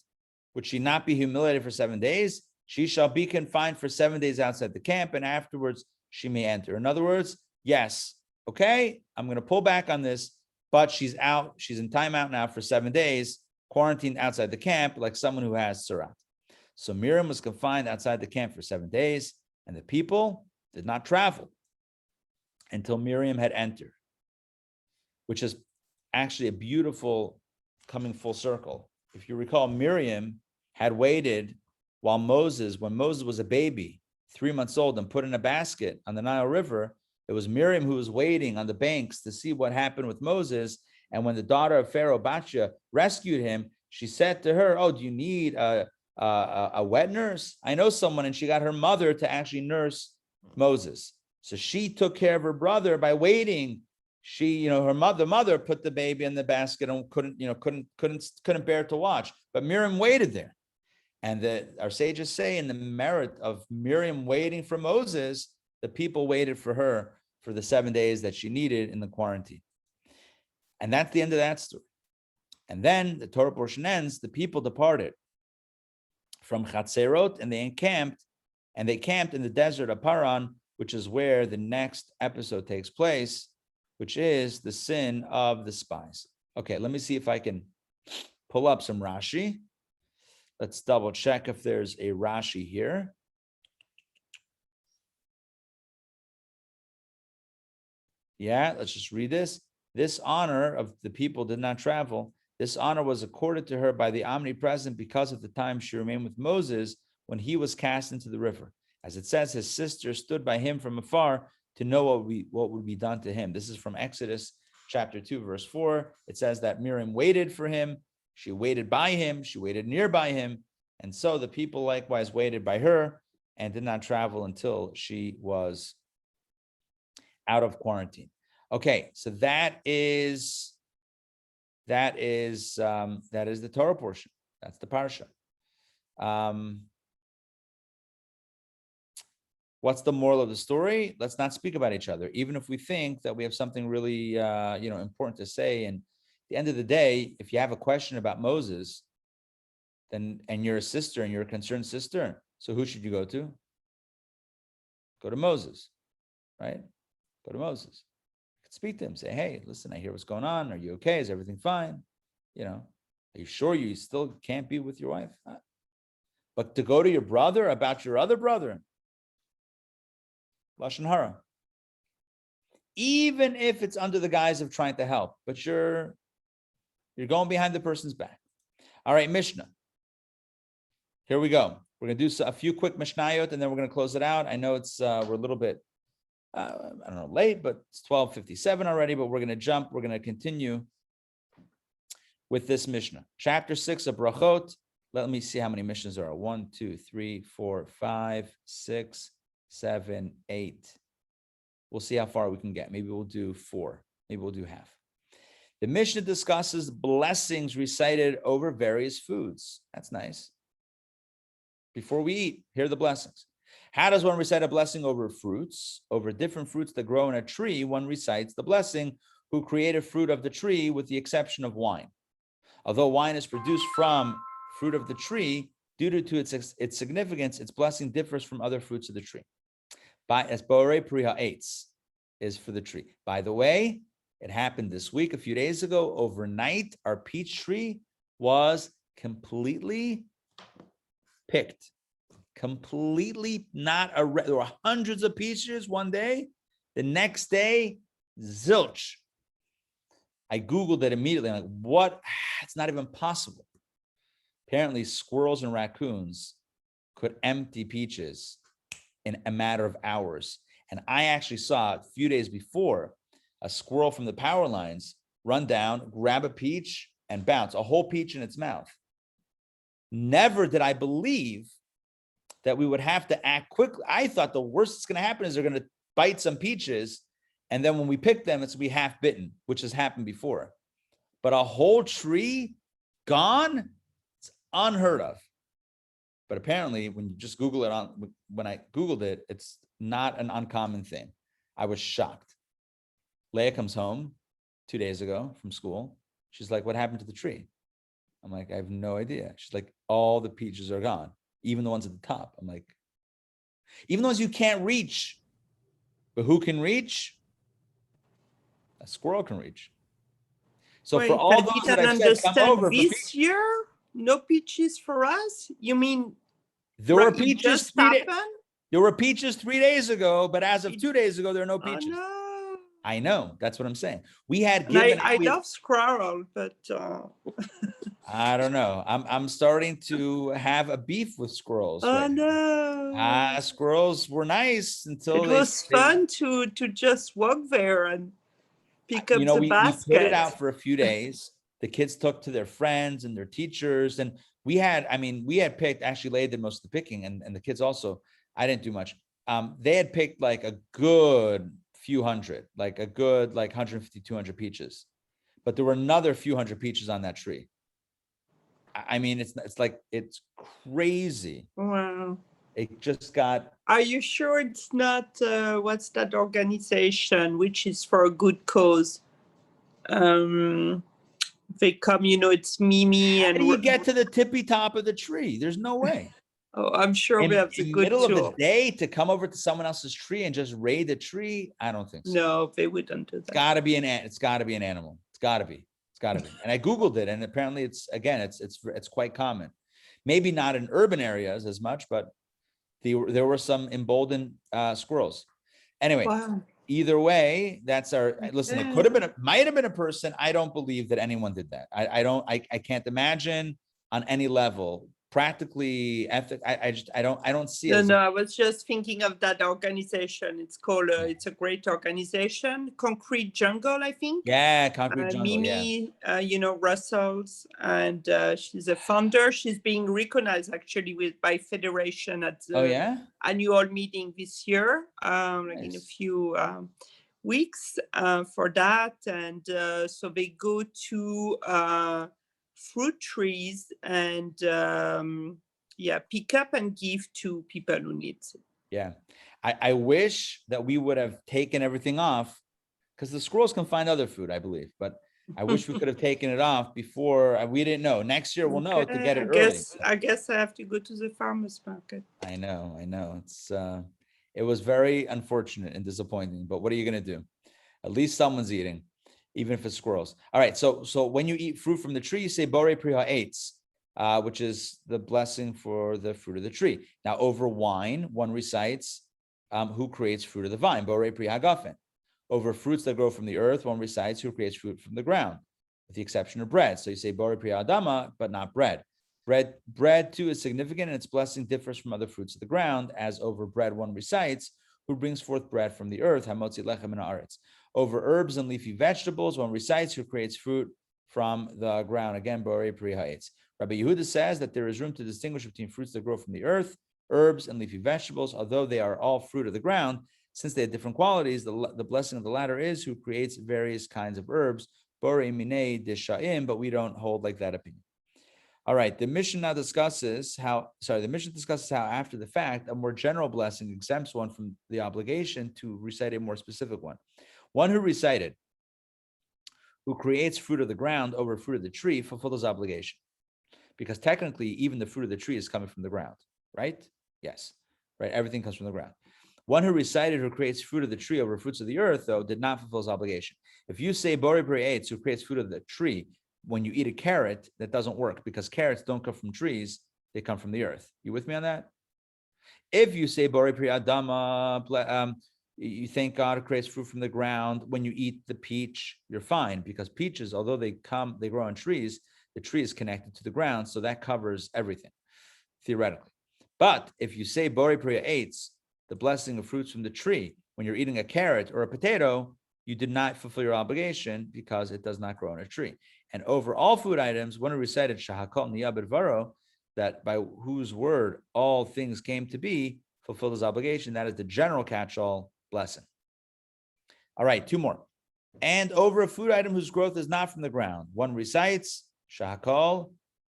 would she not be humiliated for 7 days? She shall be confined for 7 days outside the camp, and afterwards she may enter. In other words, yes, okay, I'm going to pull back on this, but she's out. She's in timeout now for 7 days, quarantined outside the camp, like someone who has tzara'at. So Miriam was confined outside the camp for 7 days, and the people did not travel until Miriam had entered, which is actually a beautiful coming full circle. If you recall, Miriam had waited when Moses was a baby, 3 months old, and put in a basket on the Nile River. It was Miriam who was waiting on the banks to see what happened with Moses. And when the daughter of Pharaoh, Batya, rescued him, she said to her, oh, do you need a wet nurse? I know someone. And she got her mother to actually nurse Moses. So she took care of her brother by waiting. She, her mother put the baby in the basket and couldn't bear to watch. But Miriam waited there. And our sages say in the merit of Miriam waiting for Moses, the people waited for her for the 7 days that she needed in the quarantine. And that's the end of that story. And then the Torah portion ends, the people departed from Chatzerot, and they camped in the desert of Paran, which is where the next episode takes place, which is the sin of the spies. Okay, let me see if I can pull up some Rashi. Let's double check if there's a Rashi here. Yeah, let's just read this. This honor of the people did not travel. This honor was accorded to her by the omnipresent because of the time she remained with Moses when he was cast into the river. As it says, his sister stood by him from afar to know what would be done to him. This is from Exodus chapter 2, verse 4. It says that Miriam waited for him. She waited by him. She waited nearby him. And so the people likewise waited by her and did not travel until she was out of quarantine. Okay, so that is the Torah portion. That's the Parsha. What's the moral of the story? Let's not speak about each other, even if we think that we have something really important to say. And at the end of the day, if you have a question about Moses, and you're a sister and you're a concerned sister, so who should you go to? Go to Moses, right? Go to Moses. You could speak to him, say, hey, listen, I hear what's going on. Are you okay? Is everything fine? Are you sure you still can't be with your wife? But to go to your brother about your other brother, Lashon Hara, even if it's under the guise of trying to help, but you're going behind the person's back. All right, Mishnah. Here we go. We're going to do a few quick Mishnayot, and then we're going to close it out. I know it's we're a little bit, late, but it's 12:57 already, but we're going to jump. We're going to continue with this Mishnah. Chapter 6 of Brachot. Let me see how many Mishnahs there are. 1, 2, 3, 4, 5, 6, 7, 8. We'll see how far we can get. Maybe we'll do 4. Maybe we'll do half. The Mishnah discusses blessings recited over various foods. That's nice. Before we eat, here are the blessings. How does one recite a blessing over fruits? Over different fruits that grow in a tree, one recites the blessing who created fruit of the tree with the exception of wine. Although wine is produced from fruit of the tree, due to its significance, its blessing differs from other fruits of the tree. As Borei Beha'alotecha is for the tree. By the way, it happened this week, a few days ago, overnight, our peach tree was completely picked. Completely not a, there were hundreds of peaches one day. The next day, zilch. I Googled it immediately. I'm like, what? It's not even possible. Apparently, squirrels and raccoons could empty peaches in a matter of hours. And I actually saw a few days before a squirrel from the power lines run down, grab a peach, and bounce, a whole peach in its mouth. Never did I believe that we would have to act quickly. I thought the worst that's going to happen is they're going to bite some peaches, and then when we pick them, it's going to be half bitten, which has happened before. But a whole tree gone, it's unheard of. But apparently, when you just Google it when I Googled it, it's not an uncommon thing. I was shocked. Leah comes home 2 days ago from school. She's like, what happened to the tree? I'm like, I have no idea. She's like, all the peaches are gone, even the ones at the top. I'm like, even the ones you can't reach, but who can reach? A squirrel can reach. So for all those that I've said, come over. This year, no peaches for us? You mean there were peaches 3 days? There were peaches 3 days ago, but as of 2 days ago, there are no peaches. Oh, no. I know. That's what I'm saying. We had given. I love squirrel, but I don't know. I'm starting to have a beef with squirrels. Oh right no! Squirrels were nice until it was fun to just walk there and pick up the basket. We put it out for a few days. The kids took to their friends and their teachers, and we had picked. Actually, Leah did most of the picking, and the kids also. I didn't do much. They had picked like a good few hundred, like a good 150, 200 peaches, but there were another few hundred peaches on that tree. I mean, it's crazy. Wow. It just got. Are you sure it's not what's that organization which is for a good cause? They come, it's Mimi and. How do you get to the tippy top of the tree? There's no way. Oh, I'm sure we have the good middle of the day to come over to someone else's tree and just raid the tree. I don't think so. No, they wouldn't do that. It's got to be an animal. It's got to be. It's got to be. And I Googled it, and apparently it's quite common. Maybe not in urban areas as much, but there were some emboldened squirrels. Anyway, wow. Either way, that's our. Listen, it might have been a person. I don't believe that anyone did that. I can't imagine on any level. Practically, I don't see it. No, I was just thinking of that organization. It's called. It's a great organization, Concrete Jungle, I think. Yeah, Concrete Jungle. Mimi, Russell's, and she's a founder. She's being recognized actually by Federation at the annual meeting this year, nice. In a few weeks for that, and so they go to. Fruit trees and pick up and give to people who need it. Yeah, I wish that we would have taken everything off because the squirrels can find other food, I believe. But I wish we could have taken it off before. We didn't know. Next year we'll know to get it early. I guess I have to go to the farmer's market. I know. It was very unfortunate and disappointing. But what are you gonna do? At least someone's eating. Even if it's squirrels. All right. So when you eat fruit from the tree, you say Borei Beha'alotecha, which is the blessing for the fruit of the tree. Now, over wine, one recites who creates fruit of the vine, Borei Beha'agafen. Over fruits that grow from the earth, one recites who creates fruit from the ground, with the exception of bread. So you say Borei Beha'adama, but not bread. Bread too is significant, and its blessing differs from other fruits of the ground, as over bread one recites who brings forth bread from the earth, Hamotzi Lechem min haaretz. Over herbs and leafy vegetables, one recites who creates fruit from the ground. Again, Borei Beha'alotecha. Rabbi Yehuda says that there is room to distinguish between fruits that grow from the earth, herbs, and leafy vegetables, although they are all fruit of the ground. Since they have different qualities, the blessing of the latter is who creates various kinds of herbs, Borei minei desha'im, but we don't hold like that opinion. All right, the Mishnah discusses how after the fact, a more general blessing exempts one from the obligation to recite a more specific one. One who recited, who creates fruit of the ground over fruit of the tree, fulfills his obligation. Because technically, even the fruit of the tree is coming from the ground, right? Yes, right? Everything comes from the ground. One who recited, who creates fruit of the tree over fruits of the earth, though, did not fulfill his obligation. If you say Borei Eitz, who creates fruit of the tree, when you eat a carrot, that doesn't work because carrots don't come from trees, they come from the earth. You with me on that? If you say Borei Pri Adama, you thank God who creates fruit from the ground. When you eat the peach, you're fine because peaches, although they grow on trees, the tree is connected to the ground, so that covers everything, theoretically. But if you say Borei Pri Eitz, the blessing of fruits from the tree, when you're eating a carrot or a potato, you did not fulfill your obligation because it does not grow on a tree. And over all food items, one who recited Shahakol Niyah B'Dvaro, that by whose word all things came to be, fulfilled his obligation. That is the general catch-all blessing. All right, two more. And over a food item whose growth is not from the ground, one recites Shahakol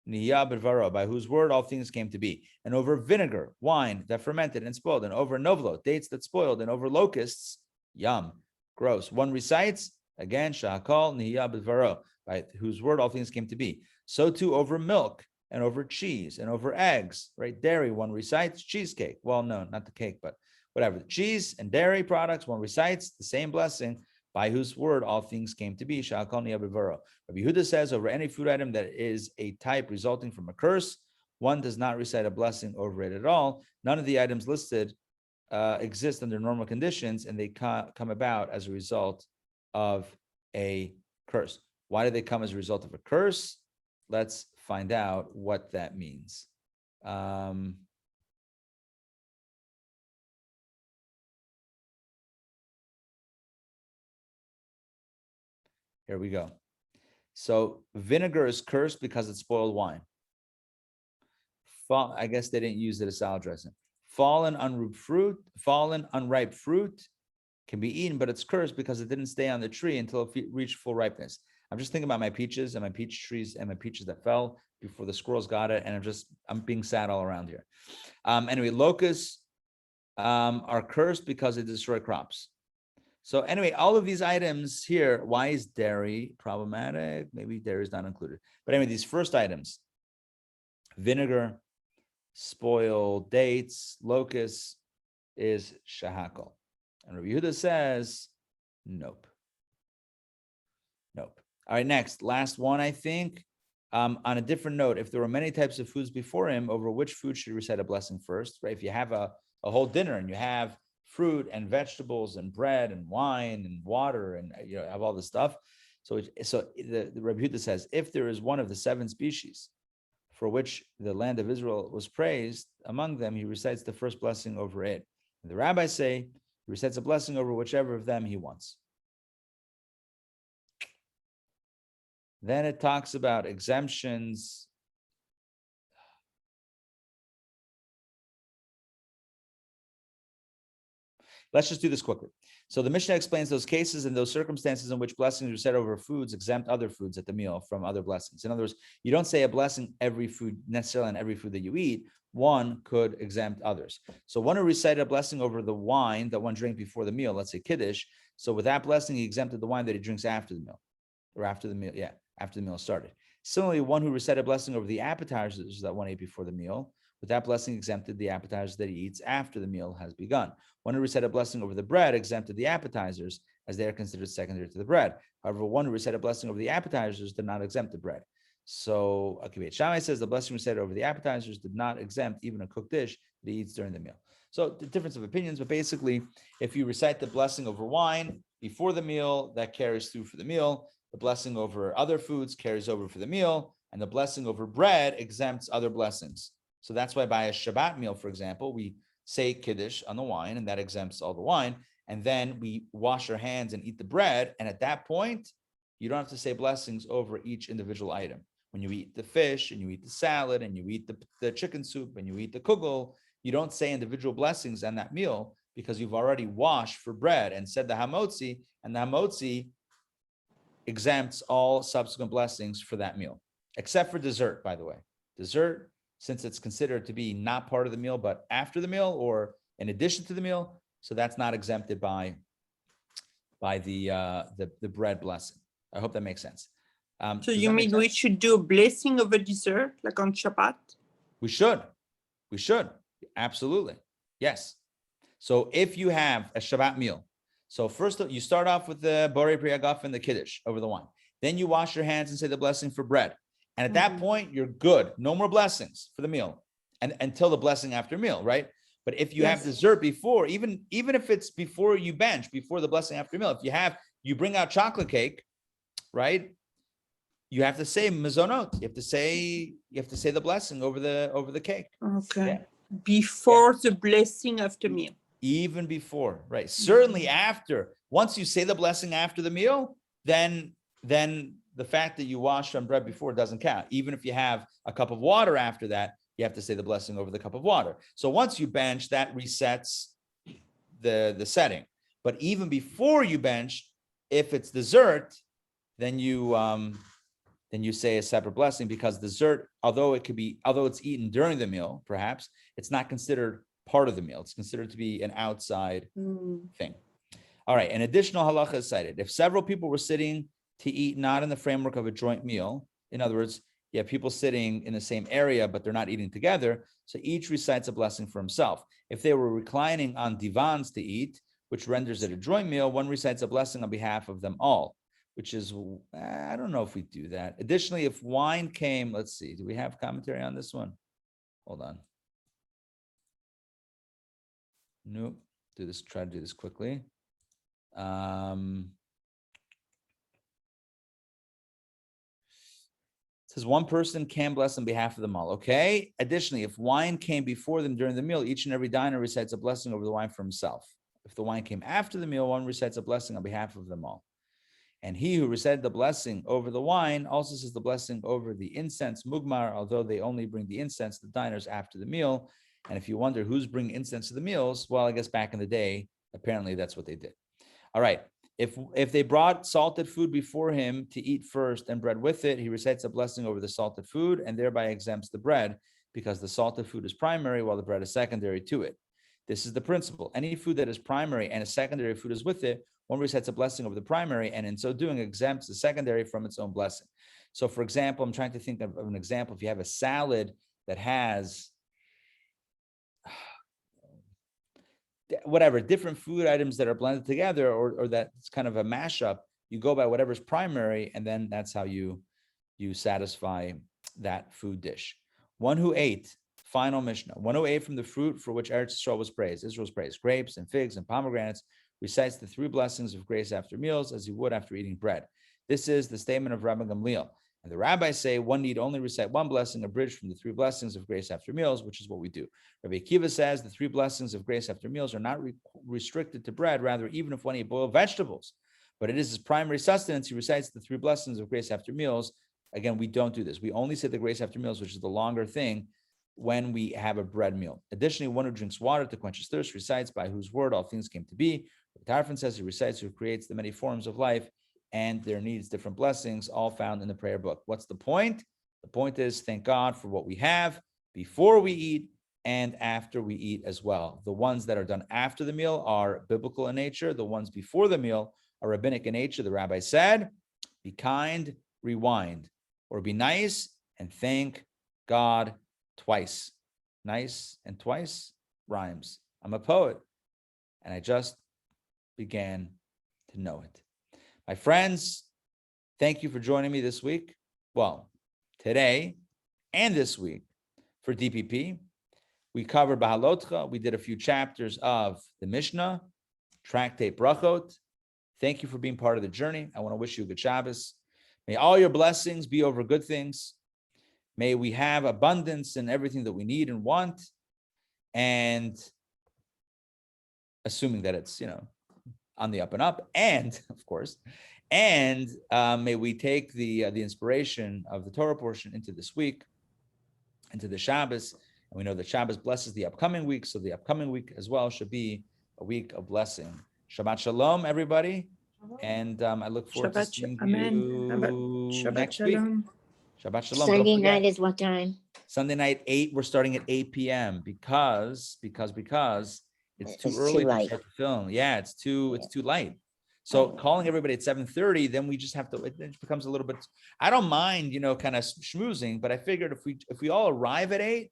Niyah B'Dvaro, by whose word all things came to be. And over vinegar, wine that fermented and spoiled, and over novlo, dates that spoiled, and over locusts, yum, gross. One recites, again, Shahakol Niyah B'Dvaro, by whose word all things came to be. So too over milk, and over cheese, and over eggs, right? Dairy, one recites cheesecake. Well, no, not the cake, but whatever. Cheese and dairy products, one recites the same blessing, by whose word all things came to be. Sha'akol niyah b'dvaro. Rabbi Yehuda says, over any food item that is a type resulting from a curse, one does not recite a blessing over it at all. None of the items listed exist under normal conditions, and they come about as a result of a curse. Why do they come as a result of a curse? Let's find out what that means. Here we go. So vinegar is cursed because it spoiled wine. I guess they didn't use it as salad dressing. Fallen unripe fruit can be eaten, but it's cursed because it didn't stay on the tree until it reached full ripeness. I'm just thinking about my peaches and my peach trees and my peaches that fell before the squirrels got it, and I'm being sad all around here. Anyway, locusts are cursed because they destroy crops. So anyway, all of these items here, why is dairy problematic? Maybe dairy is not included. But anyway, these first items, vinegar, spoiled dates, locusts, is shahakol. And Rabbi Yehuda says, nope. Nope. All right, next, last one, I think. On a different note, if there were many types of foods before him, over which food should he recite a blessing first, right? If you have a whole dinner and you have fruit and vegetables and bread and wine and water and have all this stuff. So the Rabbi Yehuda says, if there is one of the 7 species for which the land of Israel was praised, among them he recites the first blessing over it. And the rabbis say he recites a blessing over whichever of them he wants. Then it talks about exemptions. Let's just do this quickly. So the Mishnah explains those cases and those circumstances in which blessings are said over foods exempt other foods at the meal from other blessings. In other words, you don't say a blessing every food necessarily on every food that you eat. One could exempt others. So one who recited a blessing over the wine that one drank before the meal, let's say Kiddush. So with that blessing, he exempted the wine that he drinks after the meal, or after the meal. Yeah, after the meal started. Similarly, one who recited a blessing over the appetizers that one ate before the meal, with that blessing exempted the appetizers that he eats after the meal has begun. One who recited a blessing over the bread exempted the appetizers, as they are considered secondary to the bread. However, one who recited a blessing over the appetizers did not exempt the bread. So Akivat Shammai says the blessing recited over the appetizers did not exempt even a cooked dish that he eats during the meal. So the difference of opinions, but basically, if you recite the blessing over wine before the meal, that carries through for the meal. The blessing over other foods carries over for the meal, and the blessing over bread exempts other blessings. So that's why by a Shabbat meal, for example, we say Kiddush on the wine, and that exempts all the wine. And then we wash our hands and eat the bread. And at that point, you don't have to say blessings over each individual item. When you eat the fish and you eat the salad and you eat the chicken soup and you eat the kugel, you don't say individual blessings on that meal because you've already washed for bread and said the hamotzi, and the hamotzi exempts all subsequent blessings for that meal, except for dessert, by the way. Dessert, since it's considered to be not part of the meal, but after the meal or in addition to the meal, so that's not exempted by the bread blessing. I hope that makes sense. So you mean we should do a blessing of a dessert, like on Shabbat? We should. Absolutely. Yes. So if you have a Shabbat meal, so first you start off with the Borei Pri Hagaf and the Kiddush over the wine. Then you wash your hands and say the blessing for bread. And at that point, you're good. No more blessings for the meal and until the blessing after meal, right? But if you have dessert before, even if it's before you bench, before the blessing after meal, if you bring out chocolate cake, right? You have to say mezonot. You have to say the blessing over the cake. Okay. Yeah. Before the blessing after meal. Even before, right? Certainly after. Once you say the blessing after the meal, then the fact that you washed on bread before doesn't count. Even if you have a cup of water after that, you have to say the blessing over the cup of water. So once you bench, that resets the setting. But even before you bench, if it's dessert, then you say a separate blessing, because dessert, although it's eaten during the meal, perhaps it's not considered part of the meal. It's considered to be an outside thing. All right. An additional halacha is cited. If several people were sitting to eat not in the framework of a joint meal, in other words, you have people sitting in the same area, but they're not eating together, so each recites a blessing for himself. If they were reclining on divans to eat, which renders it a joint meal, one recites a blessing on behalf of them all, which is, I don't know if we do that. Additionally, if wine came, let's see, do we have commentary on this one? Hold on. Nope. Try to do this quickly. It says one person can bless on behalf of them all. Okay. Additionally, if wine came before them during the meal, each and every diner recites a blessing over the wine for himself. If the wine came after the meal, one recites a blessing on behalf of them all. And he who recited the blessing over the wine also says the blessing over the incense, mugmar, although they only bring the incense to the diners after the meal. And if you wonder who's bringing incense to the meals, well, I guess back in the day, apparently that's what they did. All right. If they brought salted food before him to eat first and bread with it, he recites a blessing over the salted food and thereby exempts the bread, because the salted food is primary while the bread is secondary to it. This is the principle. Any food that is primary and a secondary food is with it, one recites a blessing over the primary, and in so doing exempts the secondary from its own blessing. So for example, I'm trying to think of an example. If you have a salad that has whatever different food items that are blended together, or that's kind of a mashup, you go by whatever's primary, and then that's how you satisfy that food dish. One who ate, final Mishnah, one who ate from the fruit for which Eretz Yisrael was praised, Israel's praised, grapes and figs and pomegranates, recites the three blessings of grace after meals as he would after eating bread. This is the statement of Rabbi Gamliel. And the rabbis say one need only recite one blessing abridged from the three blessings of grace after meals, which is what we do. Rabbi Akiva says the three blessings of grace after meals are not restricted to bread. Rather, even if one eat boiled vegetables, but it is his primary sustenance, he recites the three blessings of grace after meals. Again, we don't do this. We only say the grace after meals, which is the longer thing, when we have a bread meal. Additionally, one who drinks water to quench his thirst recites by whose word all things came to be. Tarfon says he recites who creates the many forms of life and there needs different blessings, all found in the prayer book. What's the point? The point is thank God for what we have before we eat and after we eat as well. The ones that are done after the meal are biblical in nature. The ones before the meal are rabbinic in nature. The rabbi said, be kind, rewind, or be nice and thank God twice. Nice and twice rhymes. I'm a poet, and I just began to know it. My friends, thank you for joining me this week. Well, today and this week for DPP. We covered Beha'alotecha. We did a few chapters of the Mishnah, Tractate Brachot. Thank you for being part of the journey. I want to wish you a good Shabbos. May all your blessings be over good things. May we have abundance in everything that we need and want. And assuming that it's, on the up and up, and of course, and may we take the inspiration of the Torah portion into this week, into the Shabbos. And we know that Shabbos blesses the upcoming week, so the upcoming week as well should be a week of blessing. Shabbat Shalom, everybody. And I look forward to seeing Amen. you next Shalom. week. Shabbat Shalom. Sunday night is what time? Sunday night, 8. We're starting at 8 p.m. because it's too It's early too to light. start the film. Yeah, it's too light. So calling everybody at 7:30, then we just have to, it becomes a little bit, I don't mind, kind of schmoozing, but I figured if we all arrive at 8,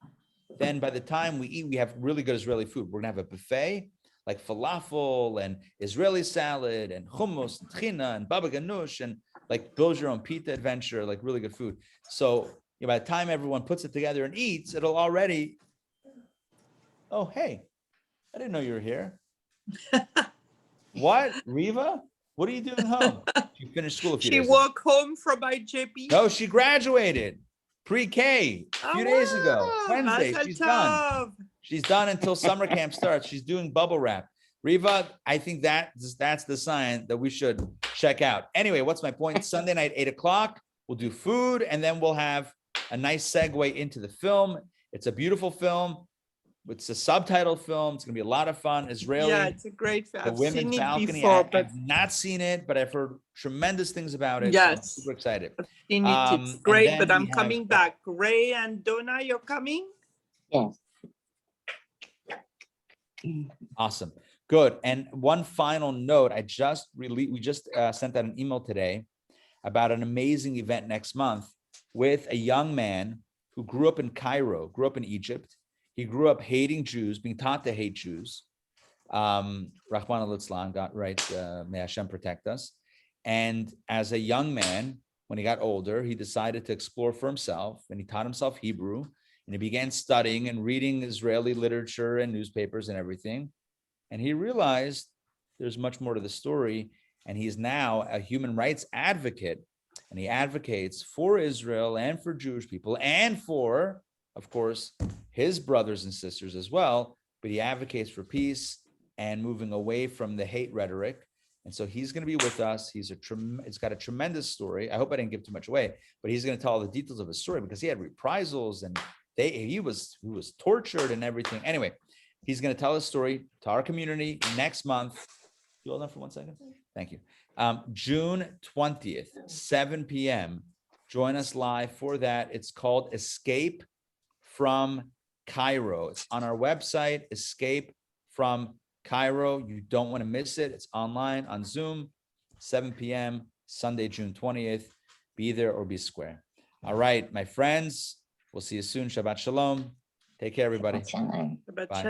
then by the time we eat, we have really good Israeli food. We're gonna have a buffet, like falafel and Israeli salad and hummus, and tchina and baba ganoush and like build your own pita adventure, like really good food. So by the time everyone puts it together and eats, it'll already, oh, hey, I didn't know you were here. What, Riva? What are you doing home? She finished school a few days ago. She walked home from IJP. No, she graduated pre-K a few days ago. Wednesday, she's done. She's done until summer camp starts. She's doing bubble wrap. Riva, I think that's the sign that we should check out. Anyway, what's my point? Sunday night, 8 o'clock, we'll do food, and then we'll have a nice segue into the film. It's a beautiful film. It's a subtitled film. It's going to be a lot of fun. Israeli. Yeah, it's a great film. The I've Women's seen it Balcony. before, but I've not seen it, but I've heard tremendous things about it. Yes. So I'm super excited. I've seen it. It's And great, then but I'm we have- coming back. Ray and Donna, you're coming? Yes. Awesome. Good. And one final note, we just sent out an email today about an amazing event next month with a young man who grew up in Cairo, grew up in Egypt. He grew up hating Jews, being taught to hate Jews. Rahman al-Islam, God, right? May Hashem protect us. And as a young man, when he got older, he decided to explore for himself, and he taught himself Hebrew, and he began studying and reading Israeli literature and newspapers and everything. And he realized there's much more to the story. And he's now a human rights advocate. And he advocates for Israel and for Jewish people and for, of course, his brothers and sisters as well. But he advocates for peace and moving away from the hate rhetoric. And so he's going to be with us. It's got a tremendous story. I hope I didn't give too much away, but he's going to tell all the details of his story because he had reprisals and he was tortured and everything. Anyway, he's going to tell his story to our community next month. You hold on for 1 second? Thank you. June 20th, 7 p.m. Join us live for that. It's called Escape from Cairo. It's on our website, Escape from Cairo. You don't want to miss it. It's online on Zoom, 7 p.m., Sunday, June 20th. Be there or be square. All right, my friends, we'll see you soon. Shabbat Shalom. Take care, everybody. Shalom. But Bye.